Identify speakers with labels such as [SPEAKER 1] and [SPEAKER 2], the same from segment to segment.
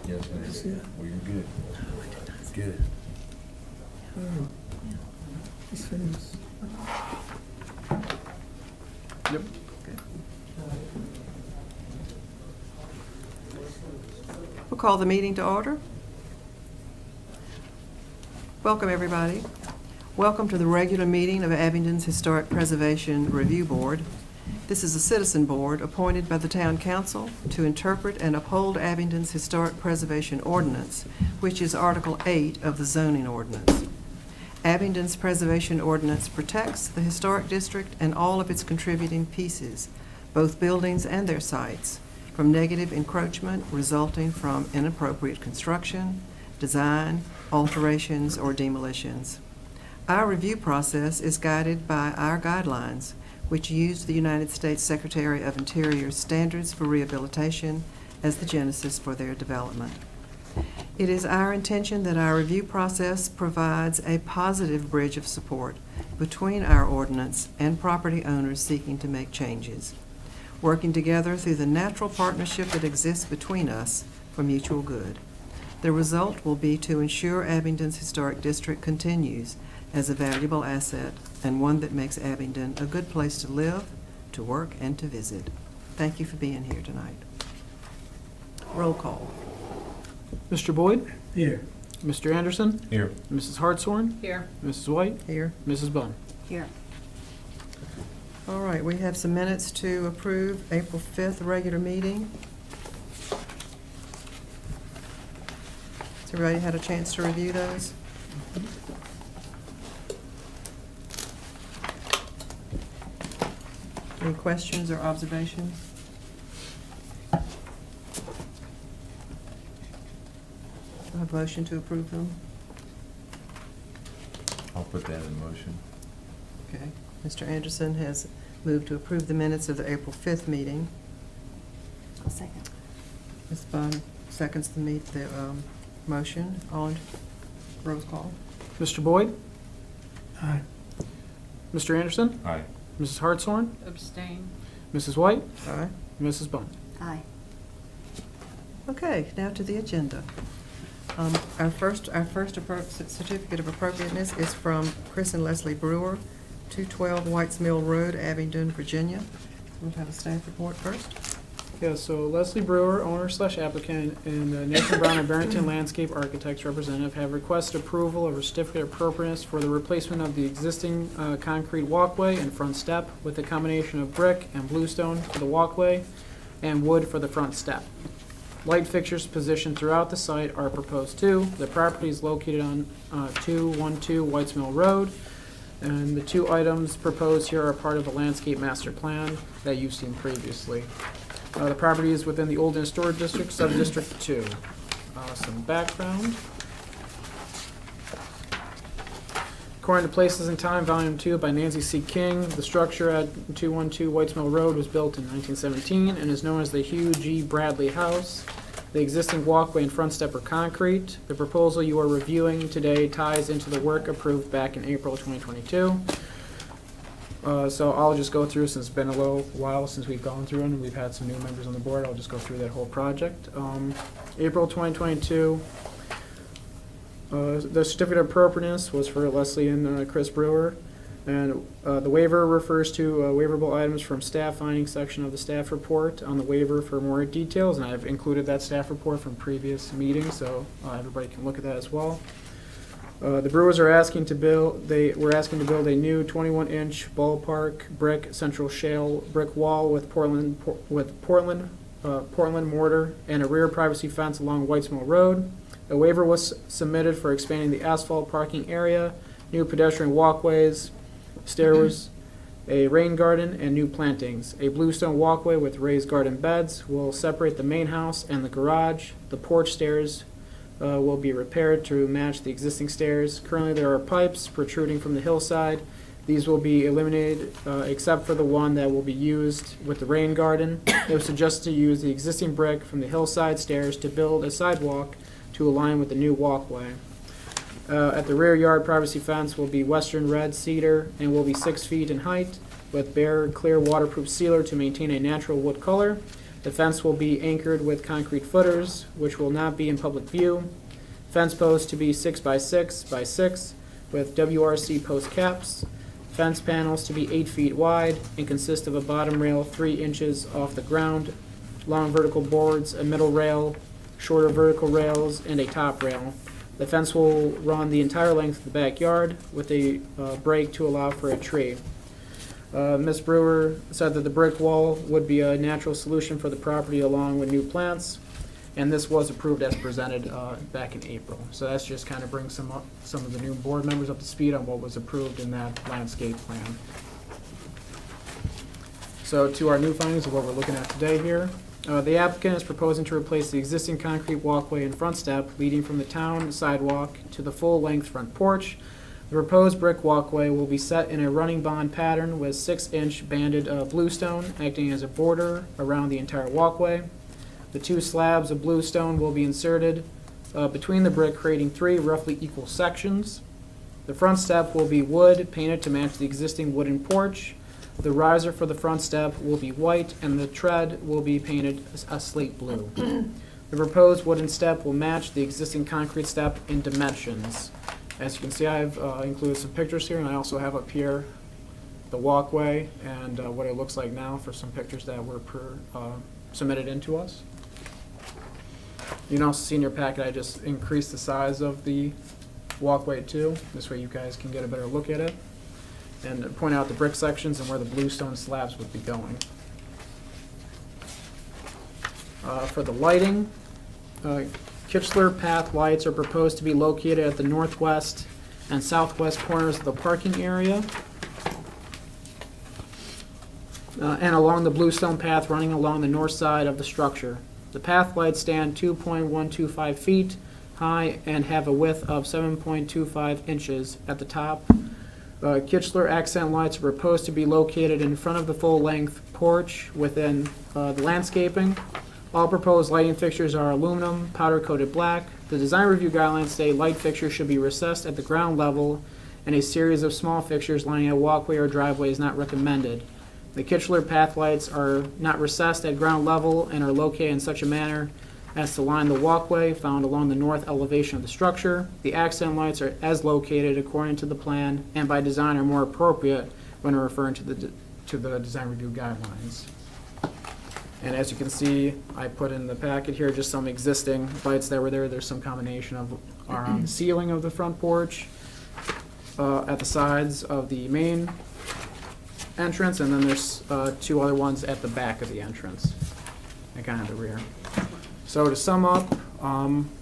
[SPEAKER 1] Yes, ma'am. Well, you're good. Good.
[SPEAKER 2] He's finished.
[SPEAKER 3] Yep.
[SPEAKER 2] We'll call the meeting to order. Welcome, everybody. Welcome to the regular meeting of Abingdon's Historic Preservation Review Board. This is a citizen board appointed by the Town Council to interpret and uphold Abingdon's Historic Preservation Ordinance, which is Article 8 of the zoning ordinance. Abingdon's Preservation Ordinance protects the historic district and all of its contributing pieces, both buildings and their sites, from negative encroachment resulting from inappropriate construction, design, alterations, or demolitions. Our review process is guided by our guidelines, which use the United States Secretary of Interior's Standards for Rehabilitation as the genesis for their development. It is our intention that our review process provides a positive bridge of support between our ordinance and property owners seeking to make changes, working together through the natural partnership that exists between us for mutual good. The result will be to ensure Abingdon's historic district continues as a valuable asset and one that makes Abingdon a good place to live, to work, and to visit. Thank you for being here tonight. Roll call.
[SPEAKER 3] Mr. Boyd?
[SPEAKER 2] Here.
[SPEAKER 3] Mr. Anderson?
[SPEAKER 1] Here.
[SPEAKER 3] Mrs. Hartshorn?
[SPEAKER 4] Here.
[SPEAKER 3] Mrs. White?
[SPEAKER 2] Here.
[SPEAKER 3] Mrs. Bunn?
[SPEAKER 4] Here.
[SPEAKER 2] All right, we have some minutes to approve. April 5th, regular meeting. Has everybody had a chance to review those? Any questions or observations? A motion to approve them?
[SPEAKER 1] I'll put that in motion.
[SPEAKER 2] Okay. Mr. Anderson has moved to approve the minutes of the April 5th meeting.
[SPEAKER 4] I'll second.
[SPEAKER 2] Ms. Bond seconds the motion. On roll call.
[SPEAKER 3] Mr. Boyd?
[SPEAKER 2] Aye.
[SPEAKER 3] Mr. Anderson?
[SPEAKER 1] Aye.
[SPEAKER 3] Mrs. Hartshorn?
[SPEAKER 4] Abstain.
[SPEAKER 3] Mrs. White?
[SPEAKER 2] Aye.
[SPEAKER 3] Mrs. Bunn?
[SPEAKER 4] Aye.
[SPEAKER 2] Okay, now to the agenda. Our first certificate of appropriateness is from Chris and Leslie Brewer, 212 Whites Mill Road, Abingdon, Virginia. We'll have a staff report first.
[SPEAKER 3] Yeah, so Leslie Brewer, owner/applicant, and Nathan Brown and Barrington Landscape Architects representative have requested approval of a certificate of appropriateness for the replacement of the existing concrete walkway and front step with a combination of brick and bluestone for the walkway and wood for the front step. Light fixtures positioned throughout the site are proposed too. The property is located on 212 Whites Mill Road, and the two items proposed here are part of a landscape master plan that you've seen previously. The property is within the Old and Historic District, Sub-District 2. Some background. According to Places and Time, Volume 2 by Nancy C. King, the structure at 212 Whites Mill Road was built in 1917 and is known as the Hugh G. Bradley House. The existing walkway and front step are concrete. The proposal you are reviewing today ties into the work approved back in April 2022. So I'll just go through, since it's been a little while since we've gone through it and we've had some new members on the board, I'll just go through that whole project. April 2022, the certificate of appropriateness was for Leslie and Chris Brewer, and the waiver refers to waiverable items from staff findings section of the staff report. On the waiver for more details, and I've included that staff report from previous meetings, so everybody can look at that as well. The Brewers are asking to build. We're asking to build a new 21-inch ballpark brick central shale brick wall with Portland mortar and a rear privacy fence along Whites Mill Road. A waiver was submitted for expanding the asphalt parking area, new pedestrian walkways, stairs, a rain garden, and new plantings. A bluestone walkway with raised garden beds will separate the main house and the garage. The porch stairs will be repaired to match the existing stairs. Currently, there are pipes protruding from the hillside. These will be eliminated except for the one that will be used with the rain garden. It was suggested to use the existing brick from the hillside stairs to build a sidewalk to align with the new walkway. At the rear yard, privacy fence will be western red cedar and will be 6 feet in height with bare, clear, waterproof sealer to maintain a natural wood color. The fence will be anchored with concrete footers, which will not be in public view. Fence posts to be 6 by 6 by 6 with WRC post caps. Fence panels to be 8 feet wide and consist of a bottom rail 3 inches off the ground, long vertical boards, a middle rail, shorter vertical rails, and a top rail. The fence will run the entire length of the backyard with a break to allow for a tree. Ms. Brewer said that the brick wall would be a natural solution for the property along with new plants, and this was approved as presented back in April. So that's just kind of brings some of the new board members up to speed on what was approved in that landscape plan. So to our new findings of what we're looking at today here. The applicant is proposing to replace the existing concrete walkway and front step leading from the town sidewalk to the full-length front porch. The proposed brick walkway will be set in a running bond pattern with 6-inch banded bluestone acting as a border around the entire walkway. The 2 slabs of bluestone will be inserted between the brick, creating 3 roughly equal sections. The front step will be wood painted to match the existing wooden porch. The riser for the front step will be white, and the tread will be painted a slate blue. The proposed wooden step will match the existing concrete step in dimensions. As you can see, I've included some pictures here, and I also have up here the walkway and what it looks like now for some pictures that were submitted into us. You can also see in your packet, I just increased the size of the walkway too. This way you guys can get a better look at it and point out the brick sections and where the bluestone slabs would be going. For the lighting, Kitchler path lights are proposed to be located at the northwest and southwest corners of the parking area and along the bluestone path running along the north side of the structure. The path lights stand 2.125 feet high and have a width of 7.25 inches at the top. Kitchler accent lights are proposed to be located in front of the full-length porch within the landscaping. All proposed lighting fixtures are aluminum, powder-coated black. The design review guidelines say light fixtures should be recessed at the ground level, and a series of small fixtures lining a walkway or driveway is not recommended. The Kitchler path lights are not recessed at ground level and are located in such a manner as to line the walkway found along the north elevation of the structure. The accent lights are as located according to the plan and by design are more appropriate when referring to the design review guidelines. And as you can see, I put in the packet here just some existing lights that were there. There's some combination of are on the ceiling of the front porch, at the sides of the main entrance, and then there's 2 other ones at the back of the entrance and kind of the rear. So to sum up,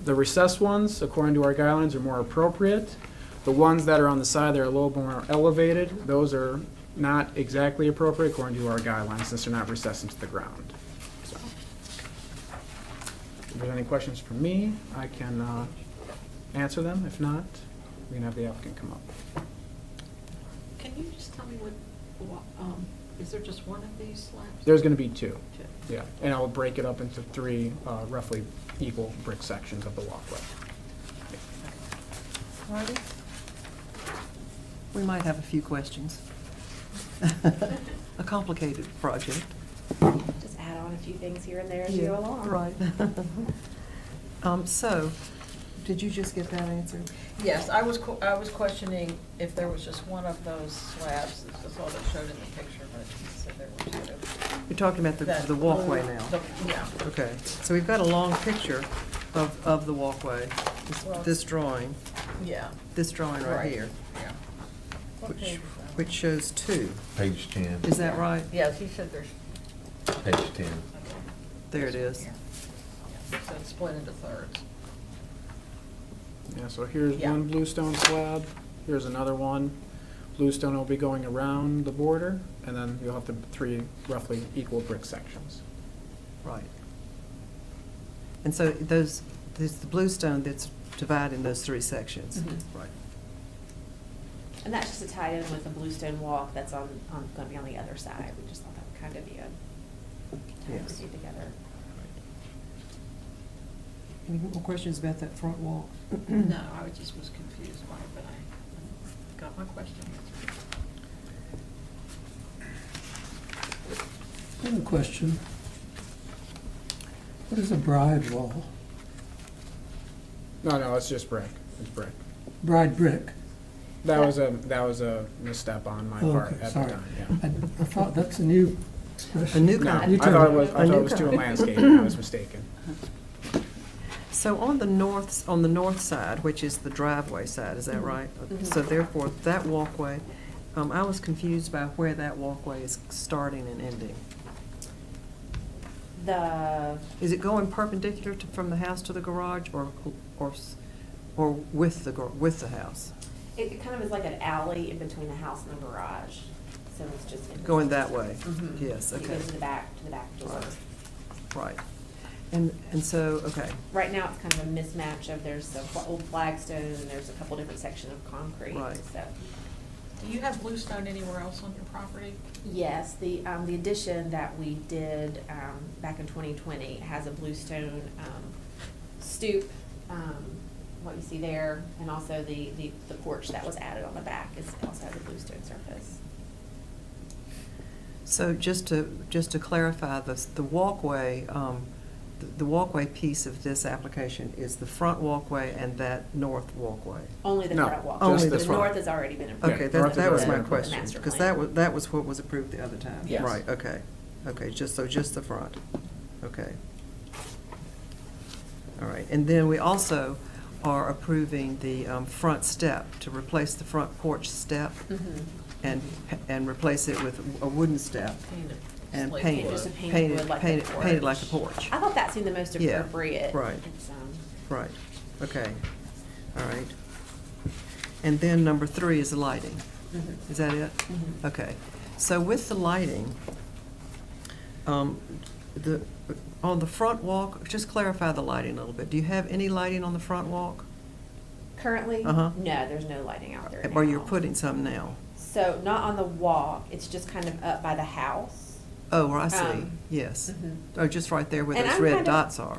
[SPEAKER 3] the recessed ones, according to our guidelines, are more appropriate. The ones that are on the side that are a little more elevated, those are not exactly appropriate according to our guidelines since they're not recessed into the ground. So, if there's any questions for me, I can answer them. If not, we can have the applicant come up.
[SPEAKER 5] Can you just tell me what, is there just one of these slabs?
[SPEAKER 3] There's going to be 2. Yeah, and I'll break it up into 3 roughly equal brick sections of the walkway.
[SPEAKER 2] Marty? We might have a few questions. A complicated project.
[SPEAKER 4] Just add on a few things here and there as you
[SPEAKER 2] Yeah,
[SPEAKER 4] go along.
[SPEAKER 2] Right. So, did you just get that answer?
[SPEAKER 5] Yes, I was questioning if there was just one of those slabs. That's all that showed in the picture, but you said there were 2.
[SPEAKER 2] You're talking about the walkway now?
[SPEAKER 5] Yeah.
[SPEAKER 2] Okay, so we've got a long picture of the walkway,
[SPEAKER 5] Well,
[SPEAKER 2] this drawing,
[SPEAKER 5] Yeah.
[SPEAKER 2] this drawing right here,
[SPEAKER 5] Yeah. What
[SPEAKER 2] which,
[SPEAKER 5] page is that?
[SPEAKER 2] which shows 2.
[SPEAKER 1] Page 10.
[SPEAKER 2] Is that right?
[SPEAKER 5] Yes, he said there's.
[SPEAKER 1] Page 10.
[SPEAKER 5] Okay.
[SPEAKER 2] There it is.
[SPEAKER 5] Yeah. Yeah. So it's split into thirds.
[SPEAKER 3] Yeah, so here's
[SPEAKER 5] Yeah.
[SPEAKER 3] one bluestone slab, here's another one. Bluestone will be going around the border, and then you'll have the 3 roughly equal brick sections.
[SPEAKER 2] Right. And so there's the bluestone that's dividing those 3 sections.
[SPEAKER 4] Mhm.
[SPEAKER 2] Right.
[SPEAKER 4] And that's just to tie in with the bluestone walk that's going to be on the other side. We just thought that would kind of be a
[SPEAKER 2] Yes.
[SPEAKER 4] tie together.
[SPEAKER 2] Any more questions about that front wall?
[SPEAKER 5] No, I just was confused by it, but I got my question answered.
[SPEAKER 6] I have a question. What is a bride wall?
[SPEAKER 3] No, it's just brick. It's brick.
[SPEAKER 6] Bride brick?
[SPEAKER 3] That was a misstep on my
[SPEAKER 6] Oh,
[SPEAKER 3] part
[SPEAKER 6] okay,
[SPEAKER 3] at
[SPEAKER 6] sorry.
[SPEAKER 3] the time, yeah.
[SPEAKER 6] I thought that's a new expression.
[SPEAKER 2] A new
[SPEAKER 3] No,
[SPEAKER 2] kind.
[SPEAKER 3] I thought it
[SPEAKER 2] A new
[SPEAKER 3] was doing
[SPEAKER 2] kind.
[SPEAKER 3] landscaping, I was mistaken.
[SPEAKER 2] So on the north side, which is the driveway side, is that right?
[SPEAKER 4] Mhm.
[SPEAKER 2] So therefore, that walkway, I was confused by where that walkway is starting and ending. Is it going perpendicular from the house to the garage, or with the house?
[SPEAKER 4] It kind of is like an alley in between the house and the garage, so it's just. in
[SPEAKER 2] Going
[SPEAKER 4] between.
[SPEAKER 2] that way?
[SPEAKER 4] Mhm.
[SPEAKER 2] Yes,
[SPEAKER 4] It
[SPEAKER 2] okay.
[SPEAKER 4] goes to the back door.
[SPEAKER 2] Right. Right. And so, okay,
[SPEAKER 4] Right now, it's kind of a mismatch of, there's some old flagstone, and there's a couple different sections of concrete,
[SPEAKER 2] Right.
[SPEAKER 4] so.
[SPEAKER 5] Do you have bluestone anywhere else on your property?
[SPEAKER 4] Yes, the addition that we did, back in 2020 has a bluestone, stoop, what you see there, and also the porch that was added on the back also has a bluestone surface.
[SPEAKER 2] so just to clarify, the walkway, the walkway piece of this application is the front walkway and that north walkway?
[SPEAKER 4] Only the
[SPEAKER 3] No,
[SPEAKER 4] front wall.
[SPEAKER 2] Only
[SPEAKER 3] the
[SPEAKER 4] The
[SPEAKER 3] front.
[SPEAKER 4] north has already been approved.
[SPEAKER 2] Okay,
[SPEAKER 3] Yeah, north
[SPEAKER 2] that
[SPEAKER 3] is
[SPEAKER 2] was
[SPEAKER 3] already
[SPEAKER 2] my
[SPEAKER 3] approved.
[SPEAKER 2] question,
[SPEAKER 4] Master
[SPEAKER 2] because
[SPEAKER 4] plan.
[SPEAKER 2] that was what was approved the other time.
[SPEAKER 5] Yes.
[SPEAKER 2] Right, okay, just the front, okay. All right, and then we also are approving the front step, to replace the front porch step
[SPEAKER 4] Mhm.
[SPEAKER 2] and replace it with a wooden step
[SPEAKER 5] Painted.
[SPEAKER 2] and
[SPEAKER 5] slate
[SPEAKER 2] paint
[SPEAKER 4] Painted,
[SPEAKER 5] wood.
[SPEAKER 4] just a painted wood like the
[SPEAKER 2] painted like a
[SPEAKER 4] porch.
[SPEAKER 2] porch.
[SPEAKER 4] I thought that seemed the most
[SPEAKER 2] Yeah,
[SPEAKER 4] appropriate.
[SPEAKER 2] right.
[SPEAKER 4] It's,
[SPEAKER 2] Right, okay, all right. And then number 3 is the lighting.
[SPEAKER 4] Mhm.
[SPEAKER 2] Is that it?
[SPEAKER 4] Mhm.
[SPEAKER 2] Okay. So with the lighting, on the front walk, just clarify the lighting a little bit. Do you have any lighting on the front walk?
[SPEAKER 4] Currently,
[SPEAKER 2] Uh-huh.
[SPEAKER 4] no, there's no lighting out there
[SPEAKER 2] Or you're
[SPEAKER 4] now.
[SPEAKER 2] putting some now?
[SPEAKER 4] So not on the walk, it's just kind of up by the house.
[SPEAKER 2] Oh, I see,
[SPEAKER 4] Um,
[SPEAKER 2] yes.
[SPEAKER 4] Mhm.
[SPEAKER 2] Oh, just right there where
[SPEAKER 4] And
[SPEAKER 2] those
[SPEAKER 4] I'm
[SPEAKER 2] red
[SPEAKER 4] kind of-
[SPEAKER 2] dots are.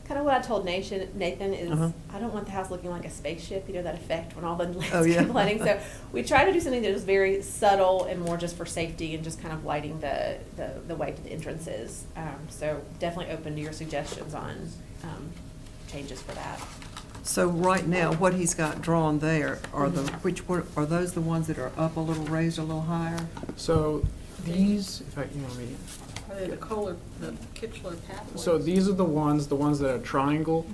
[SPEAKER 4] Kind of what I told Nathan is,
[SPEAKER 2] Uh-huh.
[SPEAKER 4] I don't want the house looking like a spaceship, you know, that effect when all the
[SPEAKER 2] Oh, yeah.
[SPEAKER 4] landscape lighting. So we try to do something that is very subtle and more just for safety and just kind of lighting the way to the entrances. So definitely open to your suggestions on changes for that.
[SPEAKER 2] So right now, what he's got drawn there are
[SPEAKER 4] Mhm.
[SPEAKER 2] are those the ones that are up a little, raised a little higher?
[SPEAKER 3] So these, if I, you know, me,
[SPEAKER 5] Are they the Kitchener pathways?
[SPEAKER 3] so these are the ones that are triangle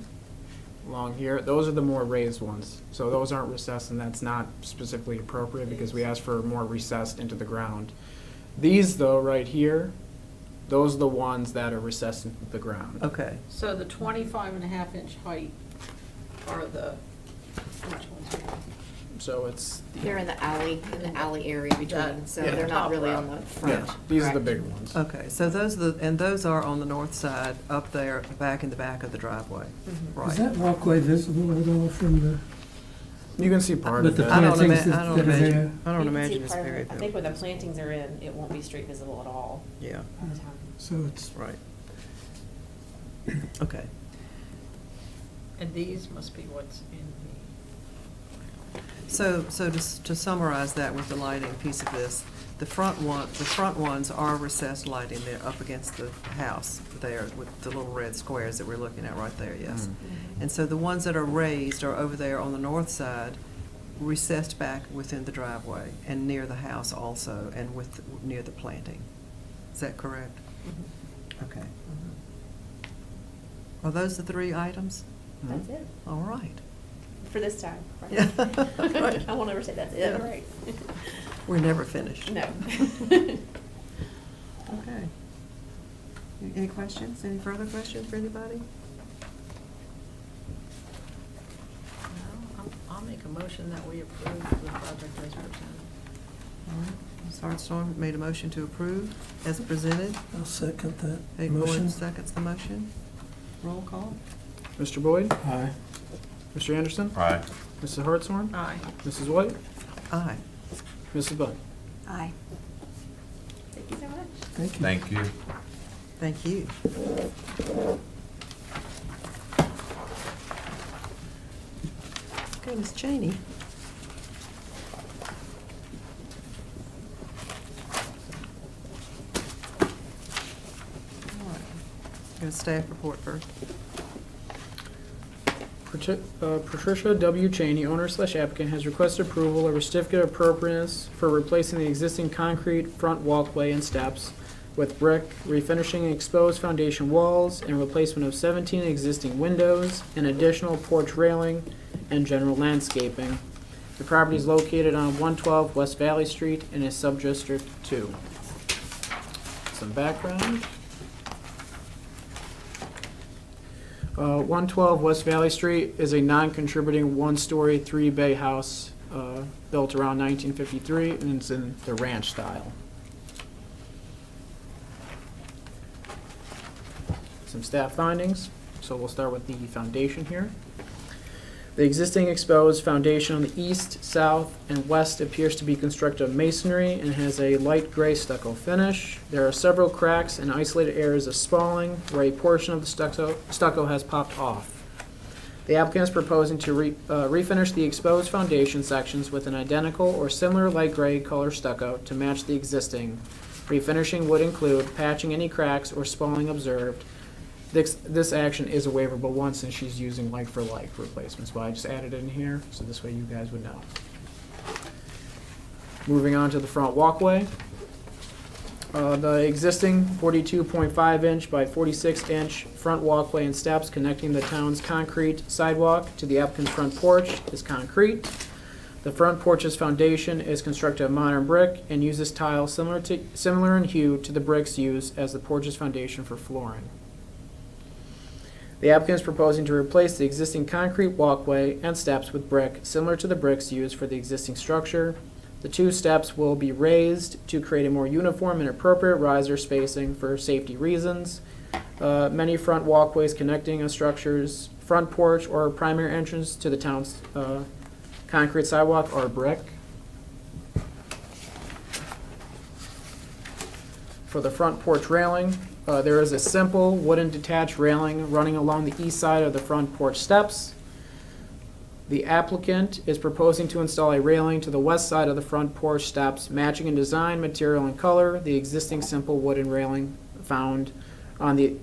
[SPEAKER 3] along here. Those are the more raised ones. So those aren't recessed, and that's not specifically appropriate because we asked for more recessed into the ground. These though, right here, those are the ones that are recessed into the ground.
[SPEAKER 2] Okay,
[SPEAKER 5] So the 25.5-inch height are the, which ones are they?
[SPEAKER 3] So it's,
[SPEAKER 7] They're in the alley area between,
[SPEAKER 5] That-
[SPEAKER 7] so
[SPEAKER 3] yeah.
[SPEAKER 7] they're not
[SPEAKER 5] Top
[SPEAKER 7] really
[SPEAKER 5] row.
[SPEAKER 7] on the front.
[SPEAKER 3] yeah, these are the
[SPEAKER 7] correct?
[SPEAKER 3] bigger ones.
[SPEAKER 2] okay, so those are on the north side, up there, in the back of the driveway,
[SPEAKER 4] Mhm.
[SPEAKER 2] right?
[SPEAKER 6] Is that walkway visible at all from the,
[SPEAKER 3] You can see part
[SPEAKER 6] But
[SPEAKER 3] of
[SPEAKER 6] the
[SPEAKER 3] it.
[SPEAKER 2] I don't
[SPEAKER 6] plantings
[SPEAKER 2] ima- I don't
[SPEAKER 6] that are
[SPEAKER 2] imagine,
[SPEAKER 6] there?
[SPEAKER 2] I don't
[SPEAKER 4] You can see
[SPEAKER 2] imagine it's
[SPEAKER 4] part of
[SPEAKER 2] very
[SPEAKER 4] it. I think where the plantings are in, it won't be street visible at all
[SPEAKER 2] Yeah,
[SPEAKER 4] at the time.
[SPEAKER 6] so it's,
[SPEAKER 2] right. Okay,
[SPEAKER 5] And these must be what's in
[SPEAKER 2] so to summarize that with the lighting piece of this, the front ones are recessed lighting, they're up against the house there with the little red squares that we're looking at right there, yes.
[SPEAKER 3] Mm.
[SPEAKER 2] And so the ones that are raised are over there on the north side, recessed back within the driveway and near the house also, and near the planting. Is that correct?
[SPEAKER 4] Mhm.
[SPEAKER 2] Okay. Are those the 3 items?
[SPEAKER 4] That's it,
[SPEAKER 2] All right.
[SPEAKER 4] for this time. right?
[SPEAKER 2] Yeah.
[SPEAKER 4] I won't ever say that's it,
[SPEAKER 2] Yeah.
[SPEAKER 4] right?
[SPEAKER 2] We're never finished.
[SPEAKER 4] No.
[SPEAKER 2] Okay. Any questions? Any further questions for anybody?
[SPEAKER 5] the, I'll make a motion that we approve the project as presented.
[SPEAKER 2] All right. Ms. Hartshorn made a motion to approve as presented.
[SPEAKER 6] I'll second that
[SPEAKER 2] Peg Boyd
[SPEAKER 6] motion.
[SPEAKER 2] seconds the motion. Roll call.
[SPEAKER 3] Mr. Boyd?
[SPEAKER 6] Aye.
[SPEAKER 3] Mr. Anderson?
[SPEAKER 1] Aye.
[SPEAKER 3] Mrs. Hartshorn?
[SPEAKER 5] Aye.
[SPEAKER 3] Mrs. White?
[SPEAKER 2] Aye.
[SPEAKER 3] Mrs. Bud?
[SPEAKER 7] Aye.
[SPEAKER 4] Thank you so much.
[SPEAKER 6] Thank you.
[SPEAKER 1] Thank you.
[SPEAKER 2] Thank you. Okay, Ms. Cheney. All right. a staff report first.
[SPEAKER 3] Patricia W. Cheney, owner/applicant, has requested approval of a certificate of appropriateness for replacing the existing concrete front walkway and steps with brick, refinishing exposed foundation walls, and replacement of 17 existing windows, and additional porch railing and general landscaping. The property is located on 112 West Valley Street and is Subdistrict 2. Some background. 112 West Valley Street is a non-contributing one-story, three-bay house built around 1953, and it's in the ranch style. Some staff findings. So we'll start with the foundation here. The existing exposed foundation on the east, south, and west appears to be constructed of masonry and has a light gray stucco finish. There are several cracks and isolated areas of spalling where a portion of the stucco has popped off. The applicant is proposing to refinish the exposed foundation sections with an identical or similar light gray color stucco to match the existing. Refinishing would include patching any cracks or spalling observed. This action is a waiverable one since she's using like-for-like replacements, but I just added it in here, so this way you guys would know. Moving on to the front walkway. The existing 42.5-inch by 46-inch front walkway and steps connecting the town's concrete sidewalk to the applicant's front porch is concrete. The front porch's foundation is constructed of modern brick and uses tile similar in hue to the bricks used as the porch's foundation for flooring. The applicant is proposing to replace the existing concrete walkway and steps with brick similar to the bricks used for the existing structure. The two steps will be raised to create a more uniform and appropriate riser spacing for safety reasons. Many front walkways connecting a structure's front porch or primary entrance to the town's concrete sidewalk are brick. For the front porch railing, there is a simple wooden detached railing running along the east side of the front porch steps. The applicant is proposing to install a railing to the west side of the front porch steps, matching in design, material, and color the existing simple wooden railing found on the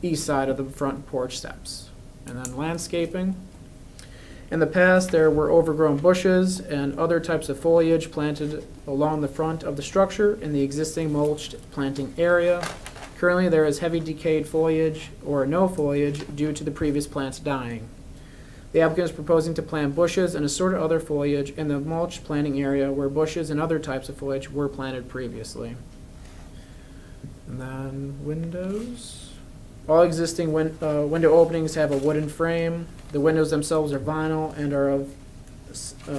[SPEAKER 3] east side of the front porch steps. And then landscaping. In the past, there were overgrown bushes and other types of foliage planted along the front of the structure in the existing mulched planting area. Currently, there is heavy decayed foliage or no foliage due to the previous plants dying. The applicant is proposing to plant bushes and assorted other foliage in the mulched planting area where bushes and other types of foliage were planted previously. And then windows. All existing window openings have a wooden frame. The windows themselves are vinyl and are of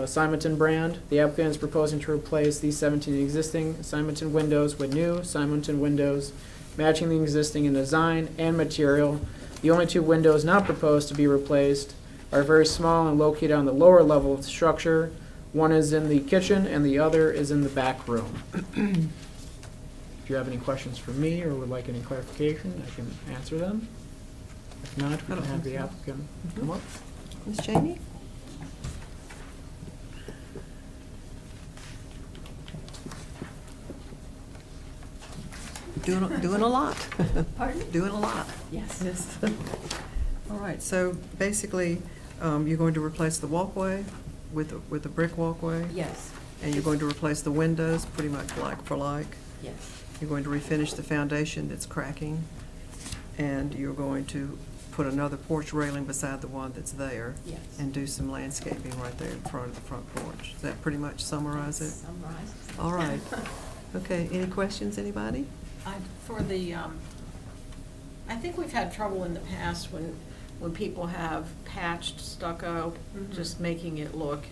[SPEAKER 3] Simonton brand. The applicant is proposing to replace these 17 existing Simonton windows with new Simonton windows, matching the existing in design and material. The only two windows not proposed to be replaced are very small and located on the lower level of the structure. One is in the kitchen and the other is in the back room. If you have any questions for me or would like any clarification, I can answer them. If not, we can have the applicant come up.
[SPEAKER 2] Ms. Cheney? Doing a lot.
[SPEAKER 7] Pardon?
[SPEAKER 2] Doing a lot.
[SPEAKER 7] Yes.
[SPEAKER 2] Yes. All right, so basically, you're going to replace the walkway with a brick walkway?
[SPEAKER 7] Yes,
[SPEAKER 2] And you're going to replace the windows, pretty much like for like?
[SPEAKER 7] yes,
[SPEAKER 2] You're going to refinish the foundation that's cracking, and you're going to put another porch railing beside the one that's there,
[SPEAKER 7] yes.
[SPEAKER 2] and do some landscaping right there in front of the front porch. Does that pretty much summarize it?
[SPEAKER 7] Summarizes it.
[SPEAKER 2] All right. Okay, any questions, anybody?
[SPEAKER 5] For the, I think we've had trouble in the past when people have patched stucco,
[SPEAKER 7] Mhm.
[SPEAKER 5] just making it look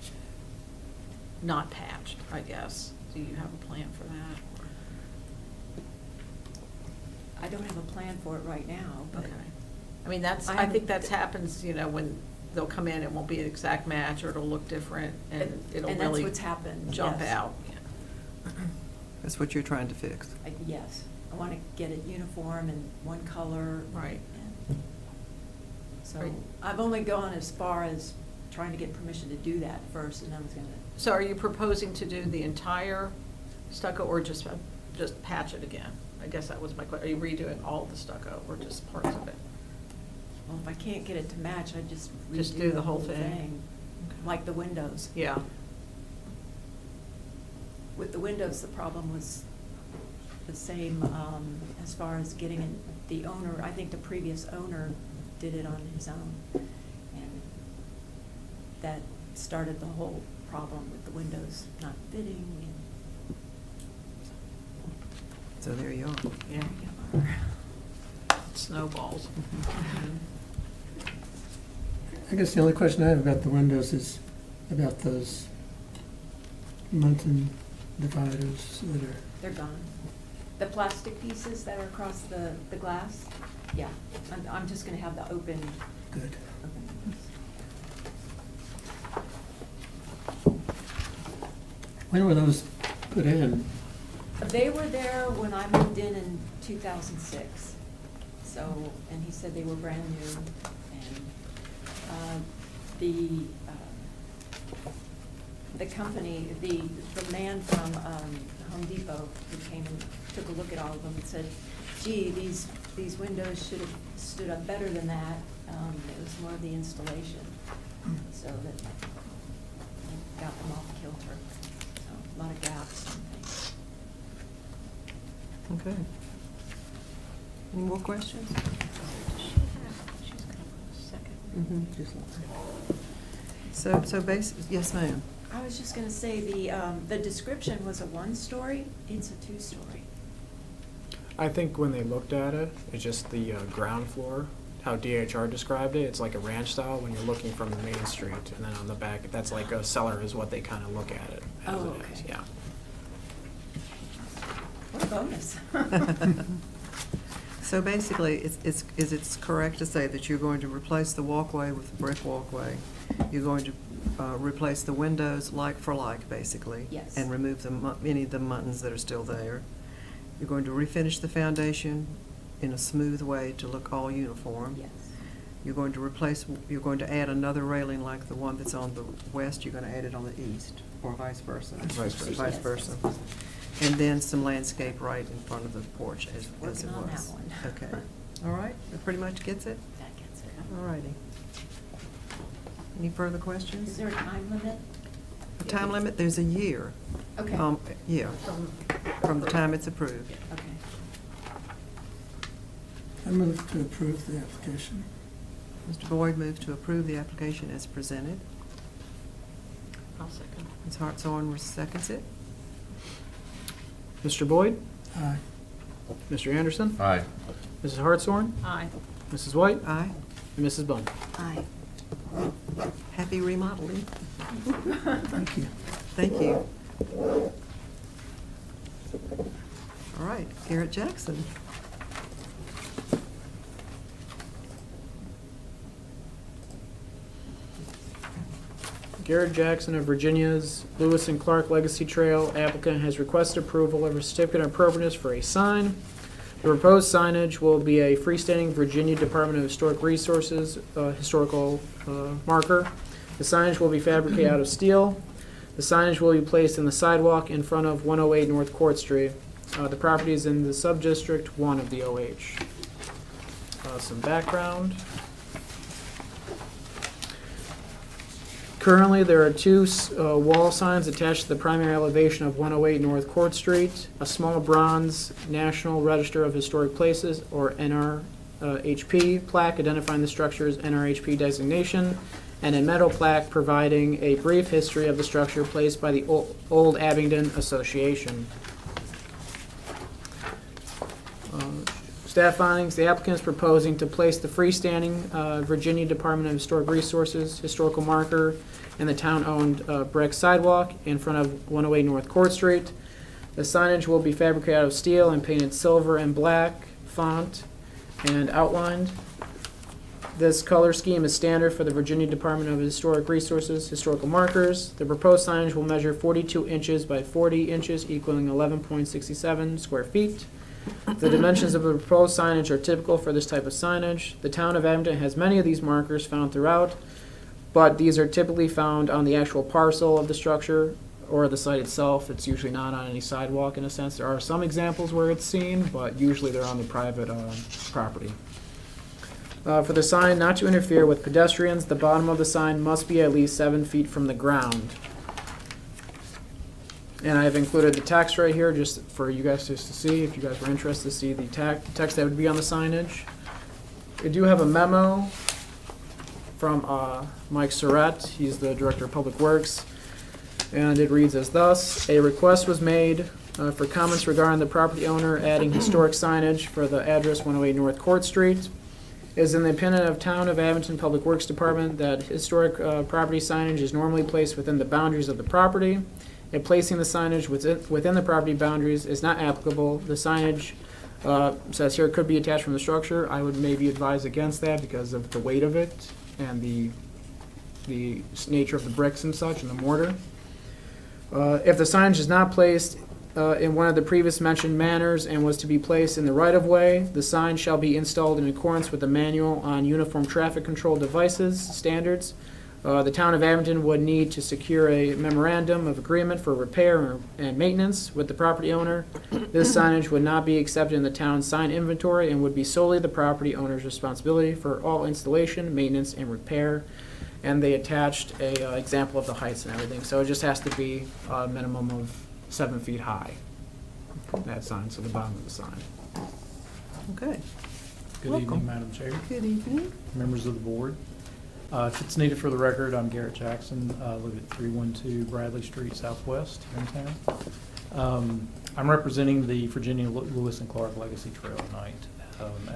[SPEAKER 5] not patched, I guess. Do you have a plan for that?
[SPEAKER 7] I don't have a plan for it right now, but.
[SPEAKER 5] Okay. I mean, that's,
[SPEAKER 7] I
[SPEAKER 5] I think
[SPEAKER 7] haven't-
[SPEAKER 5] that's happens, when they'll come in, it won't be an exact match, or it'll look different, and it'll
[SPEAKER 7] And that's
[SPEAKER 5] really
[SPEAKER 7] what's happened,
[SPEAKER 5] jump
[SPEAKER 7] yes.
[SPEAKER 5] out.
[SPEAKER 2] That's what you're trying to fix.
[SPEAKER 7] Yes, I want to get it uniform and one color.
[SPEAKER 5] Right.
[SPEAKER 7] and So
[SPEAKER 5] Right.
[SPEAKER 7] I've only gone as far as trying to get permission to do that first, and I was gonna.
[SPEAKER 5] So are you proposing to do the entire stucco, or just patch it again? I guess that was my question. Are you redoing all the stucco or just parts of it?
[SPEAKER 7] Well, if I can't get it to match, I just
[SPEAKER 5] Just
[SPEAKER 7] redo
[SPEAKER 5] do
[SPEAKER 7] the whole thing,
[SPEAKER 5] Okay.
[SPEAKER 7] like the windows.
[SPEAKER 5] Yeah.
[SPEAKER 7] With the windows, the problem was the same, as far as getting in, the owner, I think the previous owner did it on his own. And that started the whole problem with the windows not fitting and.
[SPEAKER 2] So there you are.
[SPEAKER 5] Yeah.
[SPEAKER 7] There you are.
[SPEAKER 5] Snowballs.
[SPEAKER 6] I guess the only question I have about the windows is about those Munson dividers that are,
[SPEAKER 7] They're gone. The plastic pieces that are across the glass, yeah, I'm just gonna have the open.
[SPEAKER 6] good. When were those put in?
[SPEAKER 7] They were there when I moved in 2006. So, and he said they were brand new. And the company, the man from Home Depot who came and took a look at all of them and said, gee, these windows should have stood up better than that. It was more of the installation, so that it got them off kilter. So, a lot of gaps and things.
[SPEAKER 2] Okay. Any more questions? Yes, ma'am.
[SPEAKER 7] I was just gonna say, the description was a one-story, it's a two-story.
[SPEAKER 3] I think when they looked at it, it's just the ground floor, how DHR described it. It's like a ranch style when you're looking from the main street, and then on the back, that's like a cellar is what they kind of look at it as
[SPEAKER 7] Oh,
[SPEAKER 3] it is.
[SPEAKER 7] okay.
[SPEAKER 3] Yeah.
[SPEAKER 7] What a bonus.
[SPEAKER 2] So basically, is it correct to say that you're going to replace the walkway with a brick walkway? You're going to replace the windows like for like, basically?
[SPEAKER 7] Yes.
[SPEAKER 2] And remove any of the muttons that are still there? You're going to refinish the foundation in a smooth way to look all uniform?
[SPEAKER 7] Yes.
[SPEAKER 2] You're going to add another railing like the one that's on the west, you're going to add it on the east, or vice versa?
[SPEAKER 3] Vice versa.
[SPEAKER 2] Vice
[SPEAKER 7] Yes.
[SPEAKER 2] versa. And then some landscape right in front of the porch as it was.
[SPEAKER 7] Working on that one.
[SPEAKER 2] Okay. All right, that pretty much gets it?
[SPEAKER 7] That gets it.
[SPEAKER 2] All righty. Any further questions?
[SPEAKER 7] Is there a time limit?
[SPEAKER 2] A time limit, there's a year.
[SPEAKER 7] Okay.
[SPEAKER 2] Yeah, from the time it's approved.
[SPEAKER 7] Okay.
[SPEAKER 6] I move to approve the application.
[SPEAKER 2] Mr. Boyd moved to approve the application as presented.
[SPEAKER 5] I'll second.
[SPEAKER 2] Ms. Hartshorn seconds it.
[SPEAKER 3] Mr. Boyd?
[SPEAKER 6] Aye.
[SPEAKER 3] Mr. Anderson?
[SPEAKER 1] Aye.
[SPEAKER 3] Mrs. Hartshorn?
[SPEAKER 5] Aye.
[SPEAKER 3] Mrs. White?
[SPEAKER 2] Aye.
[SPEAKER 3] And Mrs. Bund?
[SPEAKER 7] Aye.
[SPEAKER 2] Happy remodeling.
[SPEAKER 6] Thank you.
[SPEAKER 2] Thank you. All right, Garrett Jackson.
[SPEAKER 3] Garrett Jackson of Virginia's Lewis and Clark Legacy Trail applicant has requested approval of a certificate of appropriateness for a sign. The proposed signage will be a freestanding Virginia Department of Historic Resources historical marker. The signage will be fabricated out of steel. The signage will be placed in the sidewalk in front of 108 North Court Street. The property is in the sub-district 1 of the OH. Some background. Currently, there are two wall signs attached to the primary elevation of 108 North Court Street, a small bronze National Register of Historic Places, or NRHP, plaque identifying the structure's NRHP designation, and a metal plaque providing a brief history of the structure placed by the Old Abingdon Association. Staff findings, the applicant is proposing to place the freestanding Virginia Department of Historic Resources historical marker in the town-owned brick sidewalk in front of 108 North Court Street. The signage will be fabricated out of steel and painted silver and black font and outlined. This color scheme is standard for the Virginia Department of Historic Resources historical markers. The proposed signage will measure 42 inches by 40 inches, equaling 11.67 square feet. The dimensions of the proposed signage are typical for this type of signage. The town of Abingdon has many of these markers found throughout, but these are typically found on the actual parcel of the structure or the site itself. It's usually not on any sidewalk in a sense. There are some examples where it's seen, but usually they're on the private property. For the sign not to interfere with pedestrians, the bottom of the sign must be at least 7 feet from the ground. And I've included the text right here just for you guys just to see, if you guys were interested to see the text that would be on the signage. We do have a memo from Mike Surratt. He's the Director of Public Works. And it reads as thus: a request was made for comments regarding the property owner adding historic signage for the address 108 North Court Street. It is in the opinion of Town of Abington Public Works Department that historic property signage is normally placed within the boundaries of the property. And placing the signage within the property boundaries is not applicable. The signage says here could be attached from the structure. I would maybe advise against that because of the weight of it and the nature of the bricks and such and the mortar. If the signage is not placed in one of the previous mentioned manners and was to be placed in the right-of-way, the sign shall be installed in accordance with the Manual on Uniform Traffic Control Devices standards. The Town of Abington would need to secure a memorandum of agreement for repair and maintenance with the property owner. This signage would not be accepted in the town's sign inventory and would be solely the property owner's responsibility for all installation, maintenance, and repair. And they attached a example of the heights and everything, so it just has to be a minimum of 7 feet high, that sign, so the bottom of the sign.
[SPEAKER 2] Okay.
[SPEAKER 8] Good
[SPEAKER 2] Welcome.
[SPEAKER 8] evening, Madam Chair,
[SPEAKER 2] Good evening.
[SPEAKER 8] members of the board. If it's needed for the record, I'm Garrett Jackson, live at 312 Bradley Street Southwest here in town. I'm representing the Virginia Lewis and Clark Legacy Trail tonight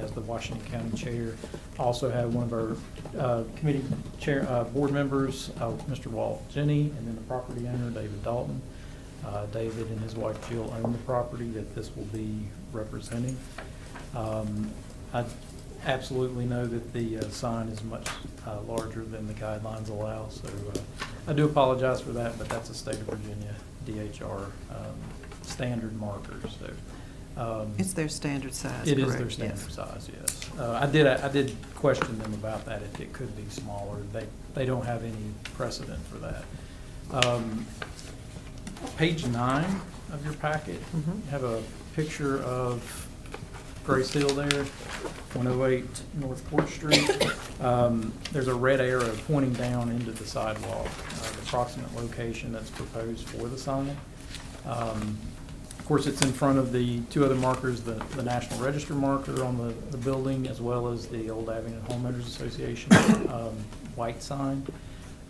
[SPEAKER 8] as the Washington County Chair. Also have one of our committee chair board members, Mr. Walt Jenny, and then the property owner, David Dalton. David and his wife Jill own the property that this will be representing. I absolutely know that the sign is much larger than the guidelines allow, so I do apologize for that, but that's a state of Virginia DHR standard marker. So
[SPEAKER 2] It's their standard size,
[SPEAKER 8] it is
[SPEAKER 2] correct?
[SPEAKER 8] their standard
[SPEAKER 2] Yes.
[SPEAKER 8] size, yes. I did question them about that, if it could be smaller. They don't have any precedent for that. Page 9 of your packet,
[SPEAKER 2] Mhm.
[SPEAKER 8] you have a picture of Grace Hill there, 108 North Court Street. There's a red arrow pointing down into the sidewalk, the approximate location that's proposed for the sign. Of course, it's in front of the two other markers, the National Register marker on the building, as well as the Old Abington Homeowners Association white sign.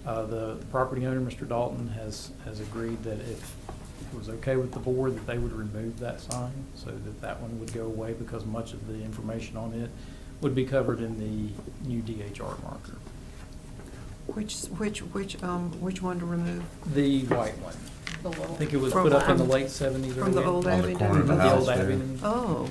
[SPEAKER 8] The property owner, Mr. Dalton, has agreed that if it was okay with the board, that they would remove that sign so that one would go away, because much of the information on it would be covered in the new DHR marker.
[SPEAKER 2] Which one to remove?
[SPEAKER 8] The white one.
[SPEAKER 5] The little.
[SPEAKER 8] I think it was
[SPEAKER 2] From-
[SPEAKER 8] put up in the
[SPEAKER 2] from-
[SPEAKER 8] late 70s.
[SPEAKER 2] From the
[SPEAKER 8] early
[SPEAKER 2] old
[SPEAKER 8] 80s.
[SPEAKER 1] On the
[SPEAKER 2] Abington?
[SPEAKER 1] corner of the
[SPEAKER 8] The
[SPEAKER 1] house
[SPEAKER 8] old
[SPEAKER 1] there.
[SPEAKER 8] Abington.
[SPEAKER 2] Oh,